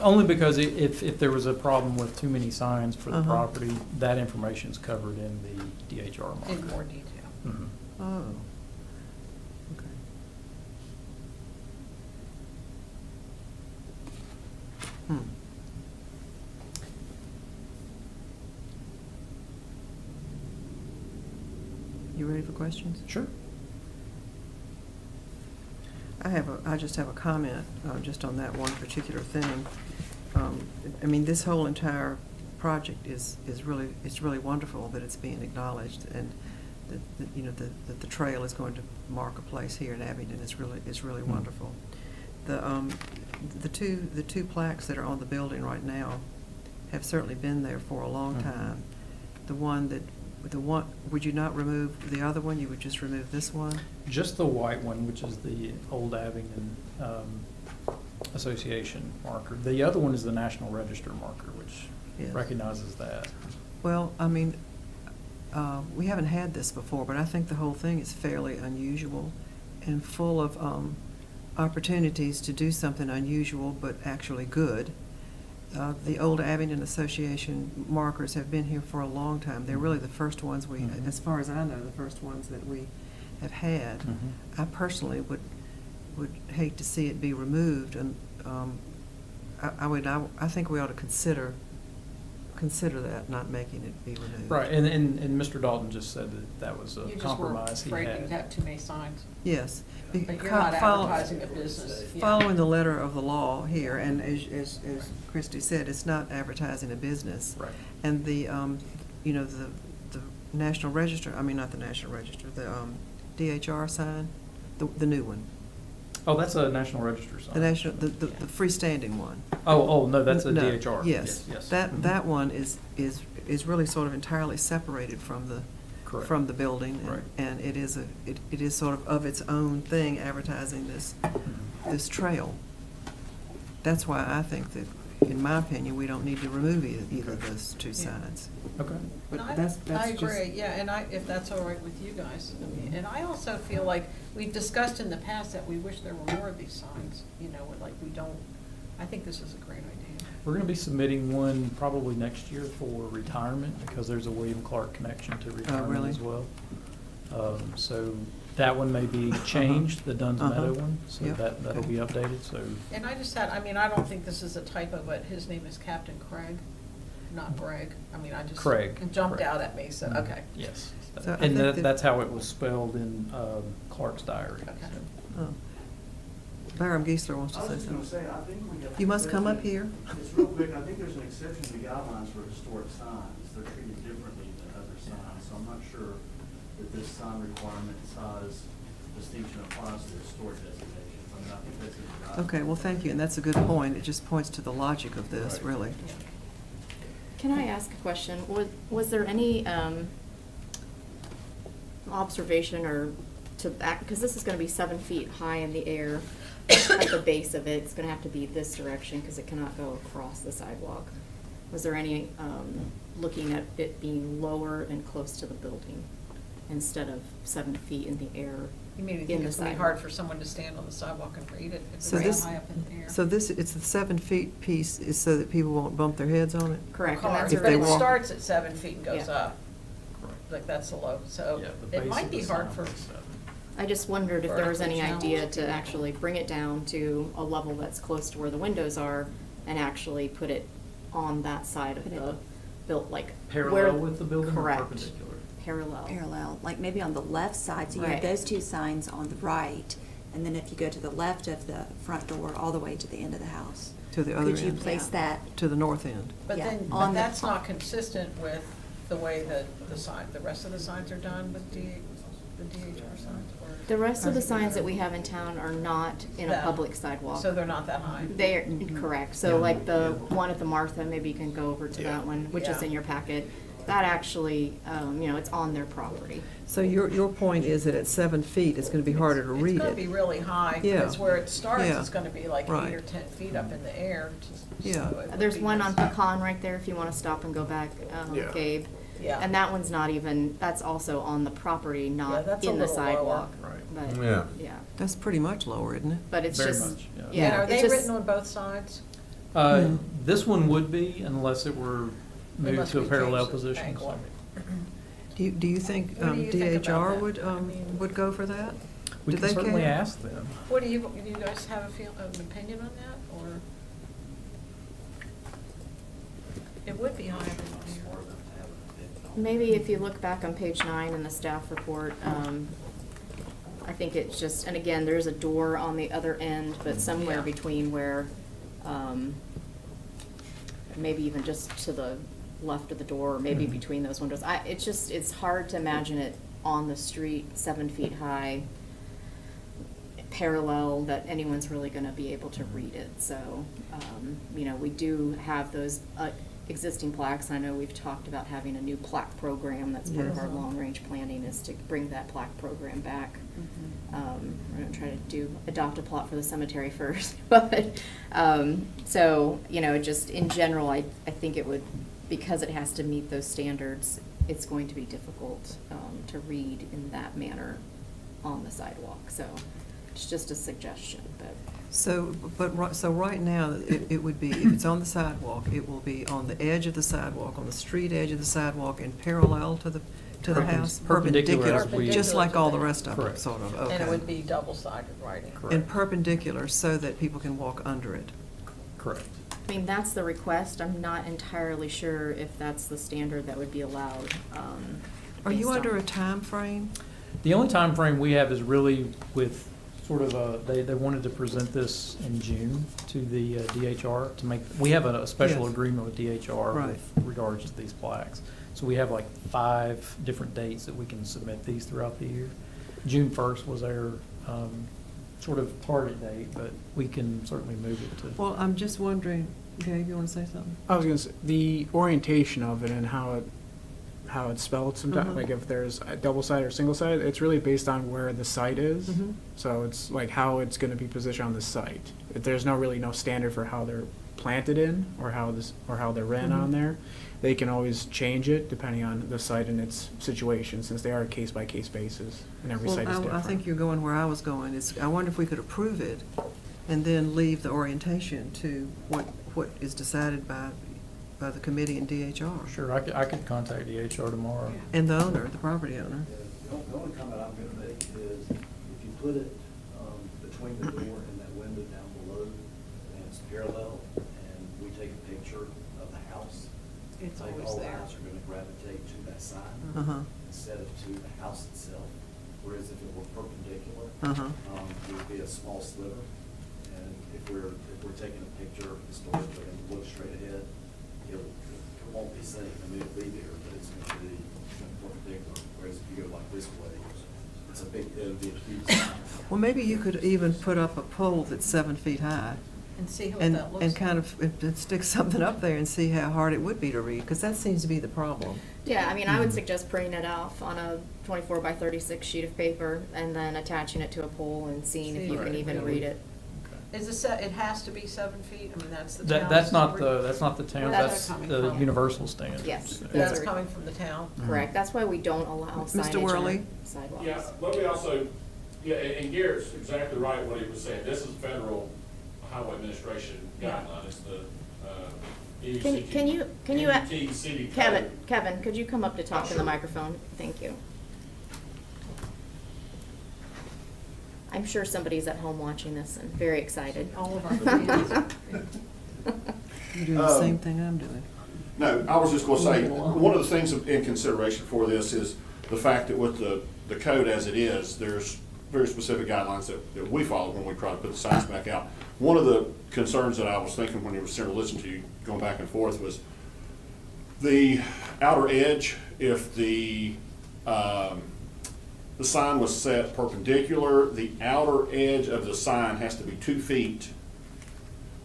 [SPEAKER 8] Only because if there was a problem with too many signs for the
[SPEAKER 2] Uh-huh.
[SPEAKER 8] property, that information is covered in the DHR marker.
[SPEAKER 5] In more detail.
[SPEAKER 8] Mhm.
[SPEAKER 2] oh. Okay. Hmm. You ready for questions?
[SPEAKER 8] Sure.
[SPEAKER 2] I just have a comment, just on that one particular thing. I mean, this whole entire project is really, it's really wonderful that it's being acknowledged, and that, you know, that the trail is going to mark a place here in Abington. It's really
[SPEAKER 8] Hmm.
[SPEAKER 2] wonderful. The two plaques that are on the building right now have certainly been there for a long
[SPEAKER 8] Mhm.
[SPEAKER 2] time. The one, would you not remove the other one? You would just remove this one?
[SPEAKER 8] Just the white one, which is the Old Abington Association marker. The other one is the National Register marker, which
[SPEAKER 2] Yes.
[SPEAKER 8] recognizes that.
[SPEAKER 2] Well, I mean, we haven't had this before, but I think the whole thing is fairly unusual and full of opportunities to do something unusual but actually good. The Old Abington Association markers have been here for a long time. They're really the first ones
[SPEAKER 8] Mhm.
[SPEAKER 2] as far as I know, the first ones that we have had.
[SPEAKER 8] Mhm.
[SPEAKER 2] I personally would hate to see it be removed, and I think we ought to consider consider that, not making it be removed.
[SPEAKER 8] Right, and Mr. Dalton just said that that was a
[SPEAKER 5] You just were
[SPEAKER 8] compromise he
[SPEAKER 5] afraid you'd
[SPEAKER 8] had.
[SPEAKER 5] have too many signs.
[SPEAKER 2] Yes.
[SPEAKER 5] But you're not
[SPEAKER 2] Follow-
[SPEAKER 5] advertising a business. Yeah.
[SPEAKER 2] Following the letter of the law here, and as Christie said, it's not advertising a business.
[SPEAKER 8] Right.
[SPEAKER 2] And the, you know, the National Register, I mean, not the National Register, the DHR sign, the new one.
[SPEAKER 8] Oh, that's a National Register sign.
[SPEAKER 2] The national, the freestanding one.
[SPEAKER 8] Oh, no, that's a
[SPEAKER 2] No,
[SPEAKER 8] DHR.
[SPEAKER 2] Yes.
[SPEAKER 8] Yes.
[SPEAKER 2] That, that one is really sort of entirely separated from the,
[SPEAKER 8] Correct.
[SPEAKER 2] from the building.
[SPEAKER 8] Right.
[SPEAKER 2] And it is it is sort of its own thing, advertising this trail. That's why I think that, in my opinion, we don't need to remove either of those two signs.
[SPEAKER 8] Okay.
[SPEAKER 2] But
[SPEAKER 5] And
[SPEAKER 2] that's
[SPEAKER 5] I
[SPEAKER 2] just.
[SPEAKER 5] agree, yeah, and if that's all right with you guys. I mean, and I also feel like we've discussed in the past that we wish there were more of these signs, you know, like we don't, I think this is a great idea.
[SPEAKER 8] We're going to be submitting one probably next year for retirement because there's a William Clark connection to retirement
[SPEAKER 2] really?
[SPEAKER 8] as well. So that one may be changed, the Dunn's
[SPEAKER 2] Uh-huh.
[SPEAKER 8] Meadow one, so
[SPEAKER 2] Yep.
[SPEAKER 8] that'll be updated, so.
[SPEAKER 5] And I just had, I mean, I don't think this is a typo, but his name is Captain Craig, not Greg. I mean, I just.
[SPEAKER 8] Craig.
[SPEAKER 5] It jumped
[SPEAKER 8] Craig.
[SPEAKER 5] out at me, so,
[SPEAKER 8] Mhm.
[SPEAKER 5] okay.
[SPEAKER 8] Yes.
[SPEAKER 2] So I
[SPEAKER 8] And
[SPEAKER 2] think that-
[SPEAKER 8] that's how it was spelled in Clark's diary.
[SPEAKER 5] Okay.
[SPEAKER 8] so.
[SPEAKER 2] Oh. Byram Geisler wants to
[SPEAKER 9] I
[SPEAKER 2] say
[SPEAKER 9] was just gonna
[SPEAKER 2] something.
[SPEAKER 9] say, I think we have.
[SPEAKER 2] You must come up here.
[SPEAKER 9] It's real quick, I think there's an exception to the guidelines for historic signs, they're treated differently than other signs, so I'm not sure that this sign requirement size distinction applies to historic designations, I mean, I think that's in the guidelines.
[SPEAKER 2] Okay, well, thank you, and that's a good point. It just points to the logic of this,
[SPEAKER 9] Right.
[SPEAKER 2] really.
[SPEAKER 7] Can I ask a question? Was there any observation or to act, because this is gonna be 7 feet high in the air at the base of it, it's gonna have to be this direction because it cannot go across the sidewalk. Was there any looking at it being lower and close to the building instead of 7 feet in the air?
[SPEAKER 5] You mean, you
[SPEAKER 7] in
[SPEAKER 5] think
[SPEAKER 7] the
[SPEAKER 5] it's gonna be
[SPEAKER 7] sidewalk?
[SPEAKER 5] hard for someone to stand on the sidewalk and read it if
[SPEAKER 2] So
[SPEAKER 5] it's
[SPEAKER 2] this,
[SPEAKER 5] that high up in the air?
[SPEAKER 2] so this, it's the 7 feet piece is so that people won't bump their heads on it?
[SPEAKER 7] Correct, and
[SPEAKER 5] Car,
[SPEAKER 7] that's
[SPEAKER 2] If
[SPEAKER 5] but
[SPEAKER 2] they
[SPEAKER 5] it
[SPEAKER 2] walk-
[SPEAKER 5] starts at 7 feet and goes
[SPEAKER 7] Yeah.
[SPEAKER 5] up,
[SPEAKER 8] Correct.
[SPEAKER 5] like that's the low, so
[SPEAKER 8] Yeah, the
[SPEAKER 5] it
[SPEAKER 8] base
[SPEAKER 5] might
[SPEAKER 8] of
[SPEAKER 5] be
[SPEAKER 8] the
[SPEAKER 5] hard
[SPEAKER 8] sign
[SPEAKER 5] for.
[SPEAKER 8] is 7.
[SPEAKER 7] I just wondered if there was any
[SPEAKER 5] Vertical
[SPEAKER 7] idea
[SPEAKER 5] challenge.
[SPEAKER 7] to actually bring it down to a level that's close to where the windows are and actually put it on that side of the built, like.
[SPEAKER 8] Parallel
[SPEAKER 7] where-
[SPEAKER 8] with the building or
[SPEAKER 7] Correct.
[SPEAKER 8] perpendicular?
[SPEAKER 10] Parallel, like maybe on the left side, so you
[SPEAKER 7] Right.
[SPEAKER 10] have those two signs on the right, and then if you go to the left of the front door, all the way to the end of the house.
[SPEAKER 2] To the other
[SPEAKER 10] Could you
[SPEAKER 2] end?
[SPEAKER 10] place Yeah. that?
[SPEAKER 2] To the north end?
[SPEAKER 5] But
[SPEAKER 10] Yeah,
[SPEAKER 5] then,
[SPEAKER 10] on
[SPEAKER 5] but
[SPEAKER 10] the-
[SPEAKER 5] that's not consistent with the way that the rest of the signs are done with the DHR signs? or-
[SPEAKER 7] The rest of the signs that we have in town are not in a
[SPEAKER 5] That-
[SPEAKER 7] public sidewalk.
[SPEAKER 5] So they're not that high?
[SPEAKER 7] They're, correct, so like the one at the Martha, maybe you can go over to that one, which is
[SPEAKER 5] Yeah.
[SPEAKER 7] in your packet. That actually, it's on their property.
[SPEAKER 2] So your point is that at 7 feet, it's gonna be harder to read
[SPEAKER 5] It's gonna be
[SPEAKER 2] it?
[SPEAKER 5] really high,
[SPEAKER 2] Yeah.
[SPEAKER 5] because where it starts,
[SPEAKER 2] Yeah.
[SPEAKER 5] it's gonna be like
[SPEAKER 2] Right.
[SPEAKER 5] 8 or 10 feet up in the air.
[SPEAKER 2] Yeah.
[SPEAKER 5] so it would
[SPEAKER 7] There's
[SPEAKER 5] be
[SPEAKER 7] one on
[SPEAKER 5] nice.
[SPEAKER 7] Pecan right there, if you wanna stop and go back, Gabe.
[SPEAKER 5] Yeah.
[SPEAKER 7] And that one's not even, that's also on the property, not
[SPEAKER 5] that's a
[SPEAKER 7] in the
[SPEAKER 5] little lower.
[SPEAKER 7] sidewalk.
[SPEAKER 8] Right.
[SPEAKER 7] But,
[SPEAKER 1] Yeah.
[SPEAKER 7] yeah,
[SPEAKER 2] That's pretty much lower, isn't it?
[SPEAKER 7] but it's
[SPEAKER 8] Very
[SPEAKER 7] just,
[SPEAKER 8] much, yeah.
[SPEAKER 5] And
[SPEAKER 7] yeah,
[SPEAKER 5] are
[SPEAKER 7] it's
[SPEAKER 5] they
[SPEAKER 7] just.
[SPEAKER 5] written on both sides?
[SPEAKER 2] Mm.
[SPEAKER 8] This one would be unless it were moved
[SPEAKER 5] Unless
[SPEAKER 8] to a
[SPEAKER 5] we
[SPEAKER 8] parallel
[SPEAKER 5] change the
[SPEAKER 8] position.
[SPEAKER 5] angle.
[SPEAKER 2] Do you think
[SPEAKER 5] What do you think about
[SPEAKER 2] DHR
[SPEAKER 5] that?
[SPEAKER 2] would,
[SPEAKER 5] I mean-
[SPEAKER 2] would go for that?
[SPEAKER 8] We
[SPEAKER 2] Do
[SPEAKER 8] can
[SPEAKER 2] they
[SPEAKER 8] certainly
[SPEAKER 2] care?
[SPEAKER 8] ask them.
[SPEAKER 5] What do you guys have an opinion on that, or? It would be higher than here.
[SPEAKER 7] Maybe if you look back on page 9 in the staff report, I think it's just, and again, there's a door on the other end, but somewhere
[SPEAKER 5] Yeah.
[SPEAKER 7] between where, maybe even just to the left of the door, or maybe
[SPEAKER 8] Mhm.
[SPEAKER 7] between those windows. It's hard to imagine it on the street, 7 feet high, parallel, that anyone's really gonna be able to read it. So, we do have those existing plaques. I know we've talked about having a new plaque program. That's part of
[SPEAKER 2] Yes.
[SPEAKER 7] our long-range planning, is to bring that plaque program back. We're gonna try to adopt a plot for the cemetery first, but, just in general, I think it would, because it has to meet those standards, it's going to be difficult, to read in that manner on the sidewalk. So it's just a suggestion, but.
[SPEAKER 2] So right now, it would be, if it's on the sidewalk, it will be on the edge of the sidewalk, on the street edge of the sidewalk, and parallel to the house?
[SPEAKER 8] Perpendicular as we-
[SPEAKER 2] Just like all the rest of them,
[SPEAKER 8] Correct.
[SPEAKER 2] sort of,
[SPEAKER 5] And it would
[SPEAKER 2] okay.
[SPEAKER 5] be double-sided writing.
[SPEAKER 8] Correct.
[SPEAKER 2] And perpendicular so that people can walk under it.
[SPEAKER 8] Correct.
[SPEAKER 11] I mean, that's the request. I'm not entirely sure if that's the standard that would be allowed.
[SPEAKER 2] Are you
[SPEAKER 11] based
[SPEAKER 2] under
[SPEAKER 11] on-
[SPEAKER 2] a time frame?
[SPEAKER 8] The only time frame we have is really with sort of they wanted to present this in June to the DHR to make, we have a special
[SPEAKER 2] Yes.
[SPEAKER 8] agreement with DHR
[SPEAKER 2] Right.
[SPEAKER 8] with regards to these plaques. So we have like 5 different dates that we can submit these throughout the year. June 1st was our sort of target date, but we can certainly move it to.
[SPEAKER 2] Well, I'm just wondering, Gabe, you want to say something?
[SPEAKER 3] I was gonna say, the orientation of it and how it's spelled sometimes,
[SPEAKER 2] Mhm.
[SPEAKER 3] like if there's a double sided or single sided, it's really based on where the site is.
[SPEAKER 2] Mhm.
[SPEAKER 3] So it's like how it's gonna be positioned on the site. There's no standard for how they're planted in or how they're ran
[SPEAKER 2] Mhm.
[SPEAKER 3] on there. They can always change it depending on the site and its situation, since they are a case by case basis and every
[SPEAKER 2] Well,
[SPEAKER 3] site is different.
[SPEAKER 2] I think you're going where I was going. I wonder if we could approve it and then leave the orientation to what is decided by the committee and DHR.
[SPEAKER 8] Sure, I could contact DHR tomorrow.
[SPEAKER 2] And the owner, the property owner.
[SPEAKER 12] The only comment I'm gonna make is, if you put it, between the door and that window down below, and it's parallel, and we take a picture of the house,
[SPEAKER 5] It's
[SPEAKER 12] I think
[SPEAKER 5] always
[SPEAKER 12] all
[SPEAKER 5] there.
[SPEAKER 12] eyes are gonna gravitate to that sign
[SPEAKER 2] Uh-huh,
[SPEAKER 12] instead of to the house itself. Whereas if it were perpendicular,
[SPEAKER 2] uh-huh.
[SPEAKER 12] it would be a small sliver. And if we're taking a picture historically and look straight ahead, it won't be seen. I mean, it'll be there, but it's gonna be perpendicular. Whereas if you go like this way, it'll be a huge sign.
[SPEAKER 2] Well, maybe you could even put up a pole that's 7 feet high
[SPEAKER 5] And see what
[SPEAKER 2] and,
[SPEAKER 5] that looks
[SPEAKER 2] and
[SPEAKER 5] like.
[SPEAKER 2] kind of and stick something up there and see how hard it would be to read, because that seems to be the problem.
[SPEAKER 11] Yeah, I mean, I would suggest printing it off on a 24 by 36 sheet of paper and then attaching it to a pole and seeing if you can
[SPEAKER 8] Right.
[SPEAKER 11] even read it.
[SPEAKER 5] Is it has to be 7 feet? I mean, that's the town's.
[SPEAKER 8] That's not the town,
[SPEAKER 5] Where's
[SPEAKER 8] that's
[SPEAKER 5] that coming
[SPEAKER 8] the
[SPEAKER 5] from?
[SPEAKER 8] universal standards.
[SPEAKER 11] Yes.
[SPEAKER 5] That's coming from the town?
[SPEAKER 11] Correct. That's why we don't allow
[SPEAKER 2] Mr.
[SPEAKER 11] signage
[SPEAKER 2] Worley?
[SPEAKER 11] on sidewalks.
[SPEAKER 13] Yeah, let me also, yeah, and Garrett's exactly right what he was saying. This is federal highway administration guideline. It's the,
[SPEAKER 11] Can you,
[SPEAKER 13] NUT city code.
[SPEAKER 11] Kevin, could you come up to talk in the
[SPEAKER 13] Sure.
[SPEAKER 11] microphone? Thank you. I'm sure somebody's at home watching this and very excited.
[SPEAKER 5] All of our fans.
[SPEAKER 2] You're doing the same thing I'm doing.
[SPEAKER 14] No, I was just gonna say, one of the things in consideration for this is the fact that with the code as it is, there's very specific guidelines that we follow when we try to put the signs back out. One of the concerns that I was thinking when you were sitting there listening to you going back and forth was the outer edge. If the sign was set perpendicular, the outer edge of the sign has to be 2 feet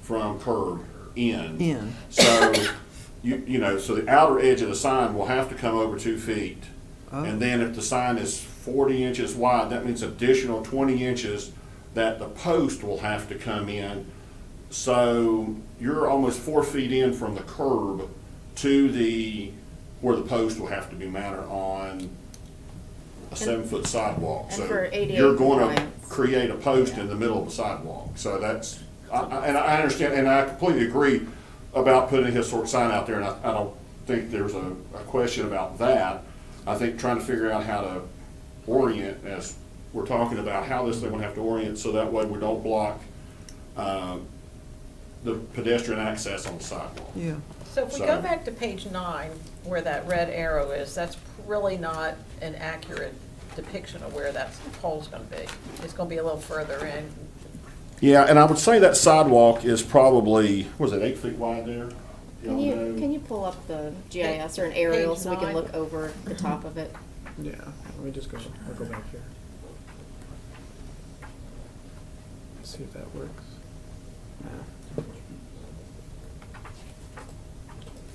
[SPEAKER 14] from curb in. So, so the outer edge of the sign will have to come over 2 feet.
[SPEAKER 2] Oh.
[SPEAKER 14] And then if the sign is 40 inches wide, that means additional 20 inches that the post will have to come in. So you're almost 4 feet in from the curb to where the post will have to be mounted on a 7-foot sidewalk.
[SPEAKER 11] and
[SPEAKER 14] So
[SPEAKER 11] for ADA
[SPEAKER 14] you're going to
[SPEAKER 11] compliance.
[SPEAKER 14] create a post in the middle of the sidewalk. So that's, and I understand, and I completely agree about putting a historic sign out there, and I don't think there's a question about that. I think trying to figure out how to orient, as we're talking about, how this thing would have to orient so that way we don't block the pedestrian access on the sidewalk.
[SPEAKER 2] Yeah.
[SPEAKER 5] So if we go back to page 9, where that red arrow is, that's really not an accurate depiction of where that pole's gonna be. It's gonna be a little further in.
[SPEAKER 14] Yeah, and I would say that sidewalk is probably, was it 8 feet wide there?
[SPEAKER 11] Can you pull up the GIS or an aerial so we can
[SPEAKER 5] Page
[SPEAKER 11] look over the top of it?
[SPEAKER 3] Yeah, let me just I'll go back here. See if that works.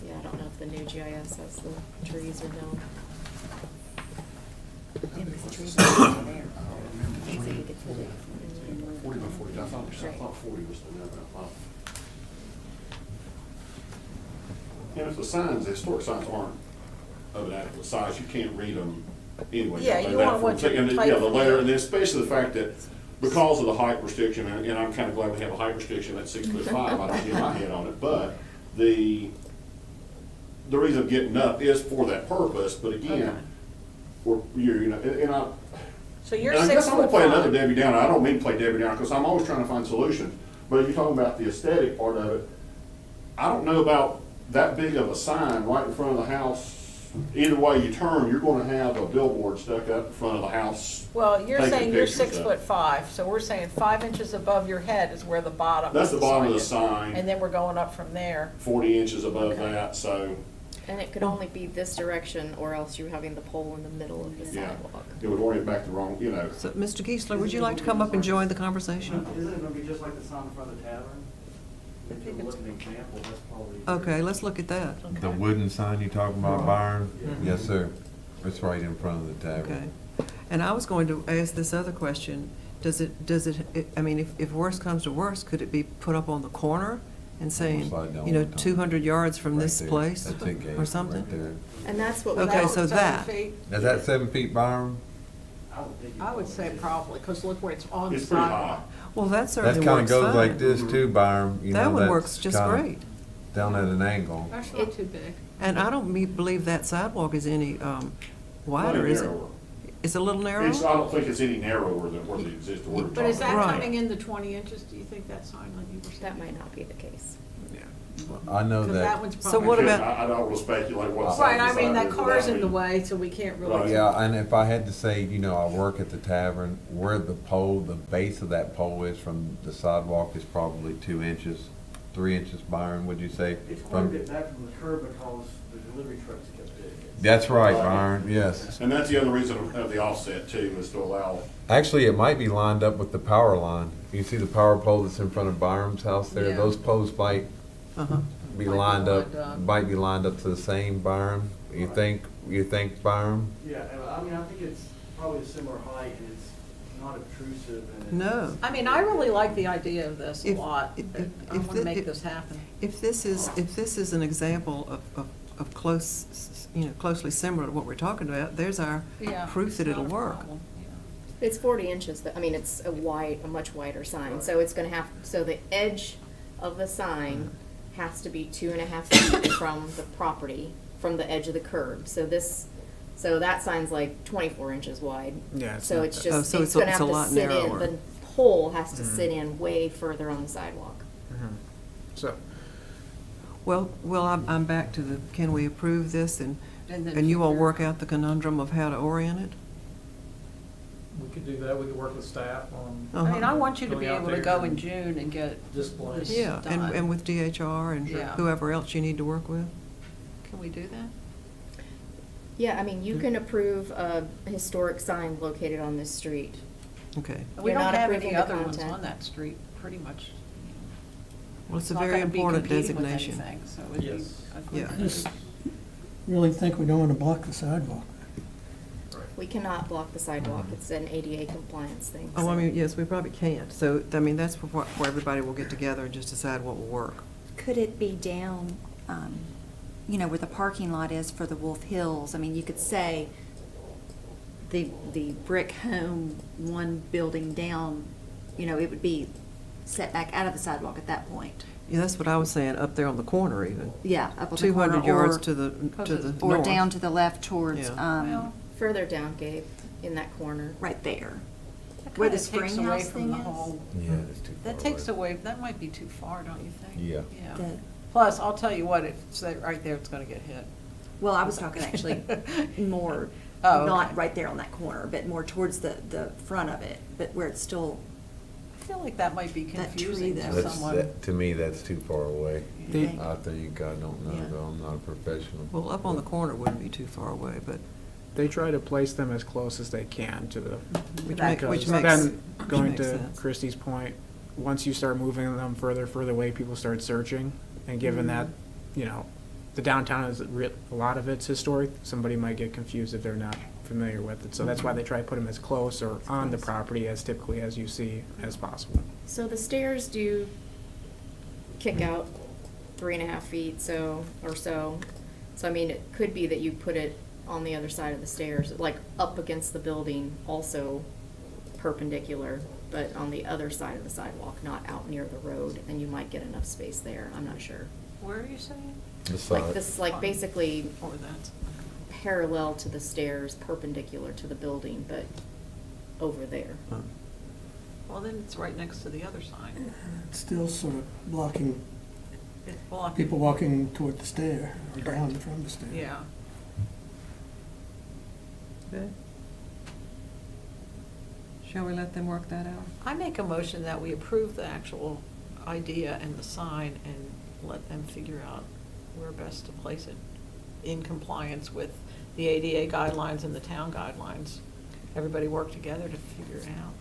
[SPEAKER 11] Yeah, I don't know if the new GIS has the trees or no.
[SPEAKER 2] Yeah, because the trees are over there.
[SPEAKER 11] Easy to get to the-
[SPEAKER 14] 40 by 40, I thought 40 was the number. And if the signs, the historic signs aren't of an adequate size, you can't read them anyway.
[SPEAKER 5] Yeah, you want what you're
[SPEAKER 14] And
[SPEAKER 5] typing
[SPEAKER 14] the layer,
[SPEAKER 5] in.
[SPEAKER 14] and especially the fact that because of the height restriction, and I'm kind of glad we have a height restriction at 6'5", I don't get my head on it, but the reason of getting up is for that purpose, but again,
[SPEAKER 5] So you're
[SPEAKER 14] and I
[SPEAKER 5] 6
[SPEAKER 14] guess I'm gonna
[SPEAKER 5] foot
[SPEAKER 14] play another
[SPEAKER 5] 5.
[SPEAKER 14] Debbie Downer. I don't mean to play Debbie Downer because I'm always trying to find solutions. But if you're talking about the aesthetic part of it, I don't know about that big of a sign right in front of the house. Either way you turn, you're gonna have a billboard stuck up in front of the house.
[SPEAKER 5] Well, you're
[SPEAKER 14] taking
[SPEAKER 5] saying you're
[SPEAKER 14] pictures of.
[SPEAKER 5] 6'5", so we're saying 5 inches above your head is where the bottom.
[SPEAKER 14] That's the bottom of the
[SPEAKER 5] is.
[SPEAKER 14] sign.
[SPEAKER 5] And then we're going up from there.
[SPEAKER 14] 40 inches above
[SPEAKER 5] Okay.
[SPEAKER 14] that, so,
[SPEAKER 11] And it could only be this direction, or else you're having the pole in the middle of the
[SPEAKER 14] yeah.
[SPEAKER 11] sidewalk.
[SPEAKER 14] It would orient back the wrong, you know.
[SPEAKER 2] So, Mr. Kiesler, would you like to come up and join the conversation?
[SPEAKER 9] Isn't it gonna be just like the sign in front of the tavern? If you're looking at an example, that's probably.
[SPEAKER 2] Okay, let's look at that.
[SPEAKER 1] The wooden sign you talking about, Byron? Yes, sir. It's right in front of the tavern.
[SPEAKER 2] Okay. And I was going to ask this other question. I mean, if worse comes to worse, could it be put up on the corner and saying,
[SPEAKER 1] Slide down
[SPEAKER 2] you know,
[SPEAKER 1] one time.
[SPEAKER 2] 200 yards from
[SPEAKER 1] Right
[SPEAKER 2] this
[SPEAKER 1] there.
[SPEAKER 2] place?
[SPEAKER 1] That's it, Gabe,
[SPEAKER 2] Or something?
[SPEAKER 1] right there.
[SPEAKER 11] And that's what we.
[SPEAKER 2] Okay, so
[SPEAKER 5] 7
[SPEAKER 2] that.
[SPEAKER 5] feet?
[SPEAKER 1] Is that 7 feet, Byron?
[SPEAKER 9] I would think.
[SPEAKER 5] I would say probably, because look where it's on the
[SPEAKER 14] It's pretty high.
[SPEAKER 5] sidewalk.
[SPEAKER 2] Well, that
[SPEAKER 1] That
[SPEAKER 2] certainly
[SPEAKER 1] kinda
[SPEAKER 2] works
[SPEAKER 1] goes like
[SPEAKER 2] fine.
[SPEAKER 1] this too, Byron. You
[SPEAKER 2] That
[SPEAKER 1] know,
[SPEAKER 2] one
[SPEAKER 1] that's
[SPEAKER 2] works just
[SPEAKER 1] kinda
[SPEAKER 2] great.
[SPEAKER 1] Down at an angle.
[SPEAKER 5] That's not too big.
[SPEAKER 2] And I don't believe that sidewalk is any wider,
[SPEAKER 14] Any
[SPEAKER 2] is it?
[SPEAKER 14] narrower.
[SPEAKER 2] It's a little narrow?
[SPEAKER 14] I don't think it's any narrower than where the existing, what we're
[SPEAKER 5] But is
[SPEAKER 14] talking
[SPEAKER 5] that
[SPEAKER 14] about.
[SPEAKER 2] Right.
[SPEAKER 5] coming in the 20 inches, do you think that sign on you were saying?
[SPEAKER 11] That might not be the case.
[SPEAKER 1] I know
[SPEAKER 5] Because that
[SPEAKER 1] that.
[SPEAKER 5] one's
[SPEAKER 2] So
[SPEAKER 5] probably.
[SPEAKER 2] what
[SPEAKER 14] Again,
[SPEAKER 2] about-
[SPEAKER 14] I don't wanna speculate what side
[SPEAKER 5] Right, I
[SPEAKER 14] the
[SPEAKER 5] mean,
[SPEAKER 14] sign
[SPEAKER 5] that
[SPEAKER 14] is
[SPEAKER 5] car's in the
[SPEAKER 14] without me.
[SPEAKER 5] way, so we can't really.
[SPEAKER 14] Right.
[SPEAKER 1] Yeah, and if I had to say, you know, I work at the tavern, where the pole, the base of that pole is from the sidewalk is probably 2 inches, 3 inches, Byron, would you say?
[SPEAKER 9] It's quite a
[SPEAKER 1] From-
[SPEAKER 9] bit back from the curb because the delivery trucks get big.
[SPEAKER 1] That's right, Byron, yes.
[SPEAKER 14] And that's the other reason of the offset too, is to allow,
[SPEAKER 1] Actually, it might be lined up with the power line. You see the power pole that's in front of Byron's house there?
[SPEAKER 5] Yeah.
[SPEAKER 1] Those poles might
[SPEAKER 2] Uh-huh.
[SPEAKER 1] be
[SPEAKER 5] Might be
[SPEAKER 1] lined up,
[SPEAKER 5] lined up.
[SPEAKER 1] might be lined up to the same, Byron? You think, Byron?
[SPEAKER 9] Yeah, and I mean, I think it's probably a similar height and it's not obtrusive and it's.
[SPEAKER 2] No.
[SPEAKER 5] I mean, I really like the idea of this a
[SPEAKER 2] If-
[SPEAKER 5] lot.
[SPEAKER 2] if-
[SPEAKER 5] I
[SPEAKER 2] if
[SPEAKER 5] want to
[SPEAKER 2] the-
[SPEAKER 5] make
[SPEAKER 2] if-
[SPEAKER 5] this happen.
[SPEAKER 2] If this is an example of close, you know, closely similar to what we're talking about, there's our
[SPEAKER 5] Yeah,
[SPEAKER 2] proof that
[SPEAKER 5] it's
[SPEAKER 2] it'll
[SPEAKER 5] not a
[SPEAKER 2] work.
[SPEAKER 5] problem, yeah.
[SPEAKER 11] It's 40 inches, I mean, it's a much wider sign, so it's gonna have, so the edge of the sign has to be 2.5 feet from the property, from the edge of the curb. So that sign's like 24 inches wide.
[SPEAKER 3] Yeah, it's
[SPEAKER 11] So
[SPEAKER 3] not
[SPEAKER 11] it's
[SPEAKER 3] that-
[SPEAKER 11] just,
[SPEAKER 2] Oh, so
[SPEAKER 11] it's
[SPEAKER 2] it's a-
[SPEAKER 11] gonna
[SPEAKER 2] it's
[SPEAKER 11] have
[SPEAKER 2] a
[SPEAKER 11] to
[SPEAKER 2] lot
[SPEAKER 11] sit in,
[SPEAKER 2] narrower.
[SPEAKER 11] the pole has to sit in way further on the sidewalk.
[SPEAKER 3] So,
[SPEAKER 2] Well, I'm back to the, can we approve this and
[SPEAKER 5] then
[SPEAKER 2] you all
[SPEAKER 5] figure-
[SPEAKER 2] work out the conundrum of how to orient it?
[SPEAKER 8] We could do that, we could work with staff on.
[SPEAKER 5] I mean, I want you to be
[SPEAKER 8] Going out
[SPEAKER 5] able to
[SPEAKER 8] there
[SPEAKER 5] go in
[SPEAKER 8] and
[SPEAKER 5] June and get
[SPEAKER 8] display.
[SPEAKER 5] this
[SPEAKER 2] Yeah,
[SPEAKER 5] done.
[SPEAKER 2] and with DHR and
[SPEAKER 5] Yeah.
[SPEAKER 2] whoever else you need to work with.
[SPEAKER 5] Can we do that?
[SPEAKER 11] Yeah, I mean, you can approve a historic sign located on this street.
[SPEAKER 2] Okay.
[SPEAKER 5] We
[SPEAKER 11] You're
[SPEAKER 5] don't
[SPEAKER 11] not
[SPEAKER 5] have
[SPEAKER 11] approving
[SPEAKER 5] any
[SPEAKER 11] the
[SPEAKER 5] other ones
[SPEAKER 11] content.
[SPEAKER 5] on that street, pretty much.
[SPEAKER 2] Well, it's a
[SPEAKER 5] not
[SPEAKER 2] very
[SPEAKER 5] gonna be
[SPEAKER 2] important
[SPEAKER 5] competing with
[SPEAKER 2] designation.
[SPEAKER 5] anything, so it'd be-
[SPEAKER 8] Yes.
[SPEAKER 5] I think
[SPEAKER 2] Yeah.
[SPEAKER 6] I just really think we don't want to block the sidewalk.
[SPEAKER 11] We cannot block the sidewalk, it's an ADA compliance thing.
[SPEAKER 2] Oh, I
[SPEAKER 11] so-
[SPEAKER 2] mean, yes, we probably can't. So, I mean, that's where everybody will get together and just decide what will work.
[SPEAKER 10] Could it be down, you know, where the parking lot is for the Wolf Hills? I mean, you could say the brick home, one building down, you know, it would be set back out of the sidewalk at that point.
[SPEAKER 2] Yeah, that's what I was saying, up there on the corner even.
[SPEAKER 10] Yeah, up on the corner.
[SPEAKER 2] 200 yards
[SPEAKER 10] or-
[SPEAKER 2] to the north.
[SPEAKER 10] Or down to the left towards,
[SPEAKER 2] Yeah.
[SPEAKER 5] Well,
[SPEAKER 11] Further down, Gabe, in that corner.
[SPEAKER 10] right there.
[SPEAKER 5] that
[SPEAKER 10] Where the
[SPEAKER 5] kinda takes
[SPEAKER 10] spring
[SPEAKER 5] away
[SPEAKER 10] house
[SPEAKER 5] from
[SPEAKER 10] thing
[SPEAKER 5] the
[SPEAKER 10] is?
[SPEAKER 5] whole-
[SPEAKER 1] Yeah, it's too far
[SPEAKER 5] That takes
[SPEAKER 1] away.
[SPEAKER 5] away, that might be too far, don't you think?
[SPEAKER 1] Yeah.
[SPEAKER 5] Yeah. Plus, I'll tell you what, if it's right there, it's gonna get hit.
[SPEAKER 10] Well, I was talking actually more,
[SPEAKER 5] Oh,
[SPEAKER 10] not
[SPEAKER 5] okay.
[SPEAKER 10] right there on that corner, but more towards the front of it, but where it's still,
[SPEAKER 5] I feel like that might be
[SPEAKER 10] That tree
[SPEAKER 5] confusing
[SPEAKER 10] there.
[SPEAKER 5] to
[SPEAKER 1] That's,
[SPEAKER 5] someone.
[SPEAKER 1] to me, that's too far away.
[SPEAKER 10] The-
[SPEAKER 1] I think, I don't know,
[SPEAKER 10] Yeah.
[SPEAKER 1] though, I'm not a professional.
[SPEAKER 2] Well, up on the corner wouldn't be too far away, but
[SPEAKER 3] they try to place them as close as they can to the.
[SPEAKER 2] which
[SPEAKER 3] because
[SPEAKER 2] makes
[SPEAKER 3] then, going
[SPEAKER 2] makes
[SPEAKER 3] to
[SPEAKER 2] sense.
[SPEAKER 3] Christie's point, once you start moving them further away, people start searching. And given that, you know, the downtown is, a lot of it's historic, somebody might get confused if they're not familiar with it. So that's why they try to put them as close or on the property as typically as you see as possible.
[SPEAKER 11] So the stairs do kick out 3.5 feet, or so. So I mean, it could be that you put it on the other side of the stairs, like up against the building, also perpendicular, but on the other side of the sidewalk, not out near the road, and you might get enough space there, I'm not sure.
[SPEAKER 5] Where are you saying?
[SPEAKER 1] The
[SPEAKER 11] Like
[SPEAKER 1] side.
[SPEAKER 11] this, like basically
[SPEAKER 5] Or that?
[SPEAKER 11] parallel to the stairs, perpendicular to the building, but over there.
[SPEAKER 5] Well, then it's right next to the other sign.
[SPEAKER 6] It's still sort of blocking
[SPEAKER 5] It's blocking.
[SPEAKER 6] people walking toward the stair or down from the stair.
[SPEAKER 5] Yeah.
[SPEAKER 2] Okay. Shall we let them work that out?
[SPEAKER 5] I make a motion that we approve the actual idea and the sign and let them figure out where best to place it in compliance with the ADA guidelines and the town guidelines. Everybody work together to figure it out.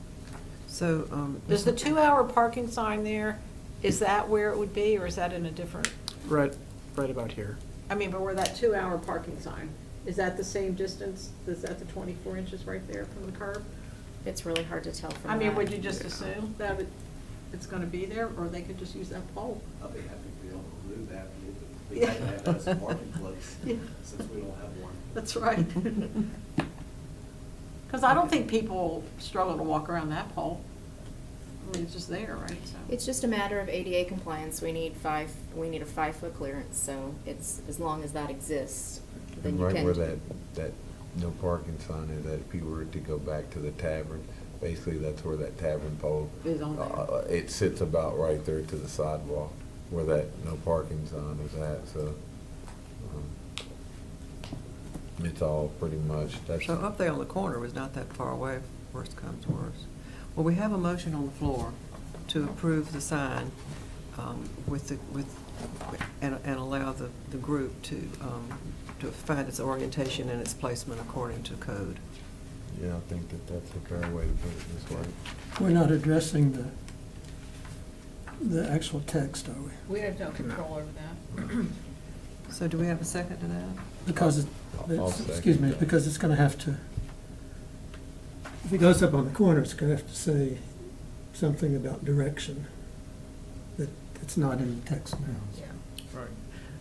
[SPEAKER 2] So,
[SPEAKER 5] Does the 2-hour parking sign there, is that where it would be, or is that in a different,
[SPEAKER 3] Right about here.
[SPEAKER 5] I mean, but where that 2-hour parking sign, is that the same distance? Is that the 24 inches right there from the curb?
[SPEAKER 11] It's really hard to tell from
[SPEAKER 5] I mean,
[SPEAKER 11] that.
[SPEAKER 5] would you just assume that it's gonna be there, or they could just use that pole?
[SPEAKER 12] I'll be happy to be able to remove that, but we
[SPEAKER 5] Yeah.
[SPEAKER 12] have to have that as a parking place,
[SPEAKER 5] Yeah.
[SPEAKER 12] since we don't have one.
[SPEAKER 5] That's right. Because I don't think people struggle to walk around that pole. I mean, it's just there, right? So.
[SPEAKER 11] It's just a matter of ADA compliance. We need a 5-foot clearance, so it's, as long as that exists, then
[SPEAKER 1] And
[SPEAKER 11] you
[SPEAKER 1] right
[SPEAKER 11] can.
[SPEAKER 1] where that no parking sign is, that if people were to go back to the tavern, basically that's where that tavern pole.
[SPEAKER 5] Is on there.
[SPEAKER 1] It sits about right there to the sidewalk where that no parking sign is at, so. It's all pretty much, that's.
[SPEAKER 2] so up there on the corner was not that far away, worst comes to worst. Well, we have a motion on the floor to approve the sign and allow the group to find its orientation and its placement according to code.
[SPEAKER 1] Yeah, I think that's a fair way to put it this way.
[SPEAKER 6] We're not addressing the actual text, are we?
[SPEAKER 5] We have no control over that.
[SPEAKER 2] So do we have a second to that?
[SPEAKER 6] Because
[SPEAKER 1] I'll second
[SPEAKER 6] excuse me,
[SPEAKER 1] that.
[SPEAKER 6] because it's gonna have to, if it goes up on the corner, it's gonna have to say something about direction that it's not in the text now.
[SPEAKER 8] Right.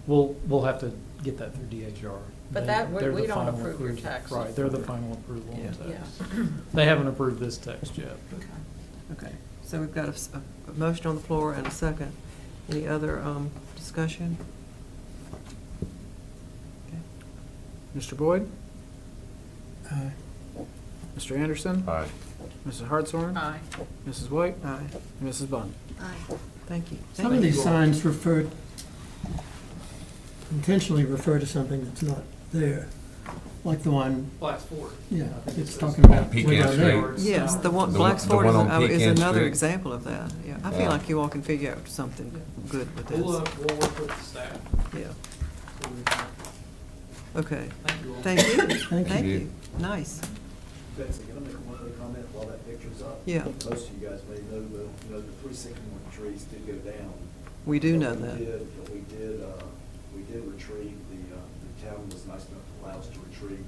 [SPEAKER 8] We'll have to get that through DHR.
[SPEAKER 5] But
[SPEAKER 8] They-
[SPEAKER 5] that,
[SPEAKER 8] they're
[SPEAKER 5] we
[SPEAKER 8] the
[SPEAKER 5] don't
[SPEAKER 8] final
[SPEAKER 5] approve your
[SPEAKER 8] approval.
[SPEAKER 5] text.
[SPEAKER 8] Right, they're the final approval on
[SPEAKER 2] Yeah.
[SPEAKER 8] text. They haven't approved this text yet.
[SPEAKER 2] Okay, so we've got a motion on the floor and a second. Any other discussion? Okay.
[SPEAKER 3] Mr. Boyd?
[SPEAKER 6] Aye.
[SPEAKER 3] Mr. Anderson?
[SPEAKER 1] Aye.
[SPEAKER 3] Mrs. Hartshorn?
[SPEAKER 5] Aye.
[SPEAKER 3] Mrs. White?
[SPEAKER 2] Aye,
[SPEAKER 3] And Mrs. Bunn?
[SPEAKER 10] Aye.
[SPEAKER 2] thank you.
[SPEAKER 6] Some of these signs intentionally refer to something that's not there, like the one,
[SPEAKER 8] Black's Ford.
[SPEAKER 6] yeah, it's talking about.
[SPEAKER 1] Pecan
[SPEAKER 6] window
[SPEAKER 1] Street.
[SPEAKER 6] there.
[SPEAKER 2] Yes, the one,
[SPEAKER 1] The
[SPEAKER 2] Black's
[SPEAKER 1] one-
[SPEAKER 2] Ford
[SPEAKER 1] the one on
[SPEAKER 2] is
[SPEAKER 1] Pecan
[SPEAKER 2] another
[SPEAKER 1] Street.
[SPEAKER 2] example of that, yeah. I feel
[SPEAKER 1] Yeah.
[SPEAKER 2] like you all can figure out something good with this.
[SPEAKER 8] We'll work with the staff.
[SPEAKER 2] Yeah, okay.
[SPEAKER 8] Thank you all.
[SPEAKER 2] Thank you.
[SPEAKER 6] Thank
[SPEAKER 2] Thank
[SPEAKER 1] you.
[SPEAKER 2] you. Nice.
[SPEAKER 12] Betsy, can I make one other comment while that picture's up?
[SPEAKER 2] Yeah.
[SPEAKER 12] Most of you guys may know the 3 sycamore trees did go down.
[SPEAKER 2] We do know
[SPEAKER 12] But
[SPEAKER 2] that.
[SPEAKER 12] we did retrieve, the town was nice enough to allow us to retrieve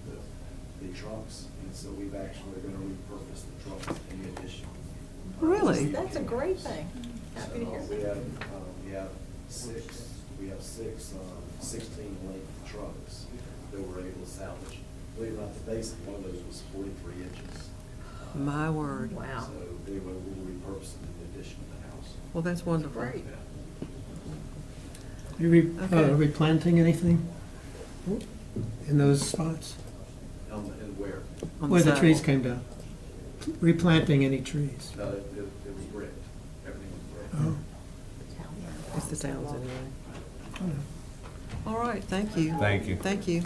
[SPEAKER 12] the trunks, and so we've actually going to repurpose the trunks in addition.
[SPEAKER 2] Really?
[SPEAKER 5] That's a great thing. Happy to hear
[SPEAKER 12] We
[SPEAKER 5] that.
[SPEAKER 12] have six 16-length trunks that we're able to salvage. Believe it or not, the base of one of those was 43 inches.
[SPEAKER 2] My word.
[SPEAKER 5] Wow.
[SPEAKER 12] So anyway, we'll repurpose them in addition to the house.
[SPEAKER 2] Well, that's wonderful.
[SPEAKER 5] Great.
[SPEAKER 6] Are we planting anything in those spots
[SPEAKER 12] And where?
[SPEAKER 2] On
[SPEAKER 6] where the trees
[SPEAKER 2] sidewalk.
[SPEAKER 6] came down? Replanting any trees?
[SPEAKER 12] No, it was bricked. Everything was bricked.
[SPEAKER 6] Oh.
[SPEAKER 2] It's the towns anyway.
[SPEAKER 6] Oh.
[SPEAKER 2] All right, thank you.
[SPEAKER 1] Thank you.
[SPEAKER 2] Thank you.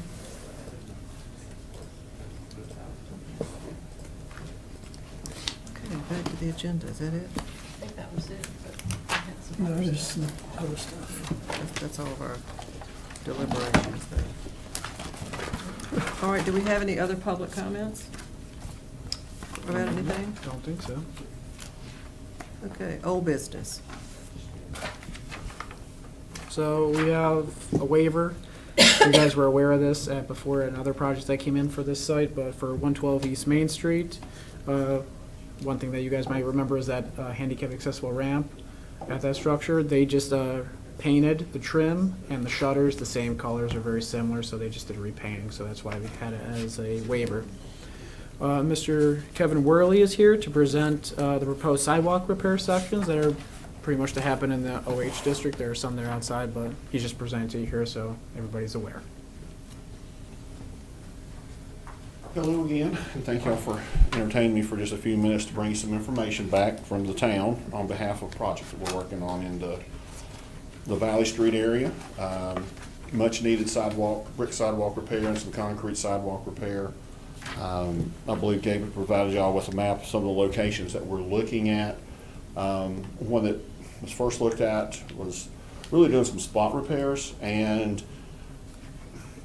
[SPEAKER 2] Okay, back to the agenda, is that it?
[SPEAKER 5] I think that was it, but I had some
[SPEAKER 6] No,
[SPEAKER 5] other
[SPEAKER 6] there's
[SPEAKER 5] stuff.
[SPEAKER 6] some other stuff.
[SPEAKER 2] That's all of our deliberations there. All right, do we have any other public comments about anything?
[SPEAKER 3] Don't think so.
[SPEAKER 2] Okay, old business.
[SPEAKER 3] So we have a waiver. You guys were aware of this before another project that came in for this site, but for 112 East Main Street, one thing that you guys might remember is that handicap accessible ramp at that structure. They just painted the trim and the shutters the same colors, are very similar, so they just did a repainting, so that's why we had it as a waiver. Mr. Kevin Worley is here to present the proposed sidewalk repair sections that are pretty much to happen in the OH district. There are some there outside, but he's just presenting to you here so everybody's aware.
[SPEAKER 14] Hello again, and thank y'all for entertaining me for just a few minutes to bring you some information back from the town on behalf of a project that we're working on in the the Valley Street area. Much needed sidewalk, brick sidewalk repair and some concrete sidewalk repair. I believe Gabe provided y'all with a map of some of the locations that we're looking at. One that was first looked at was really doing some spot repairs, and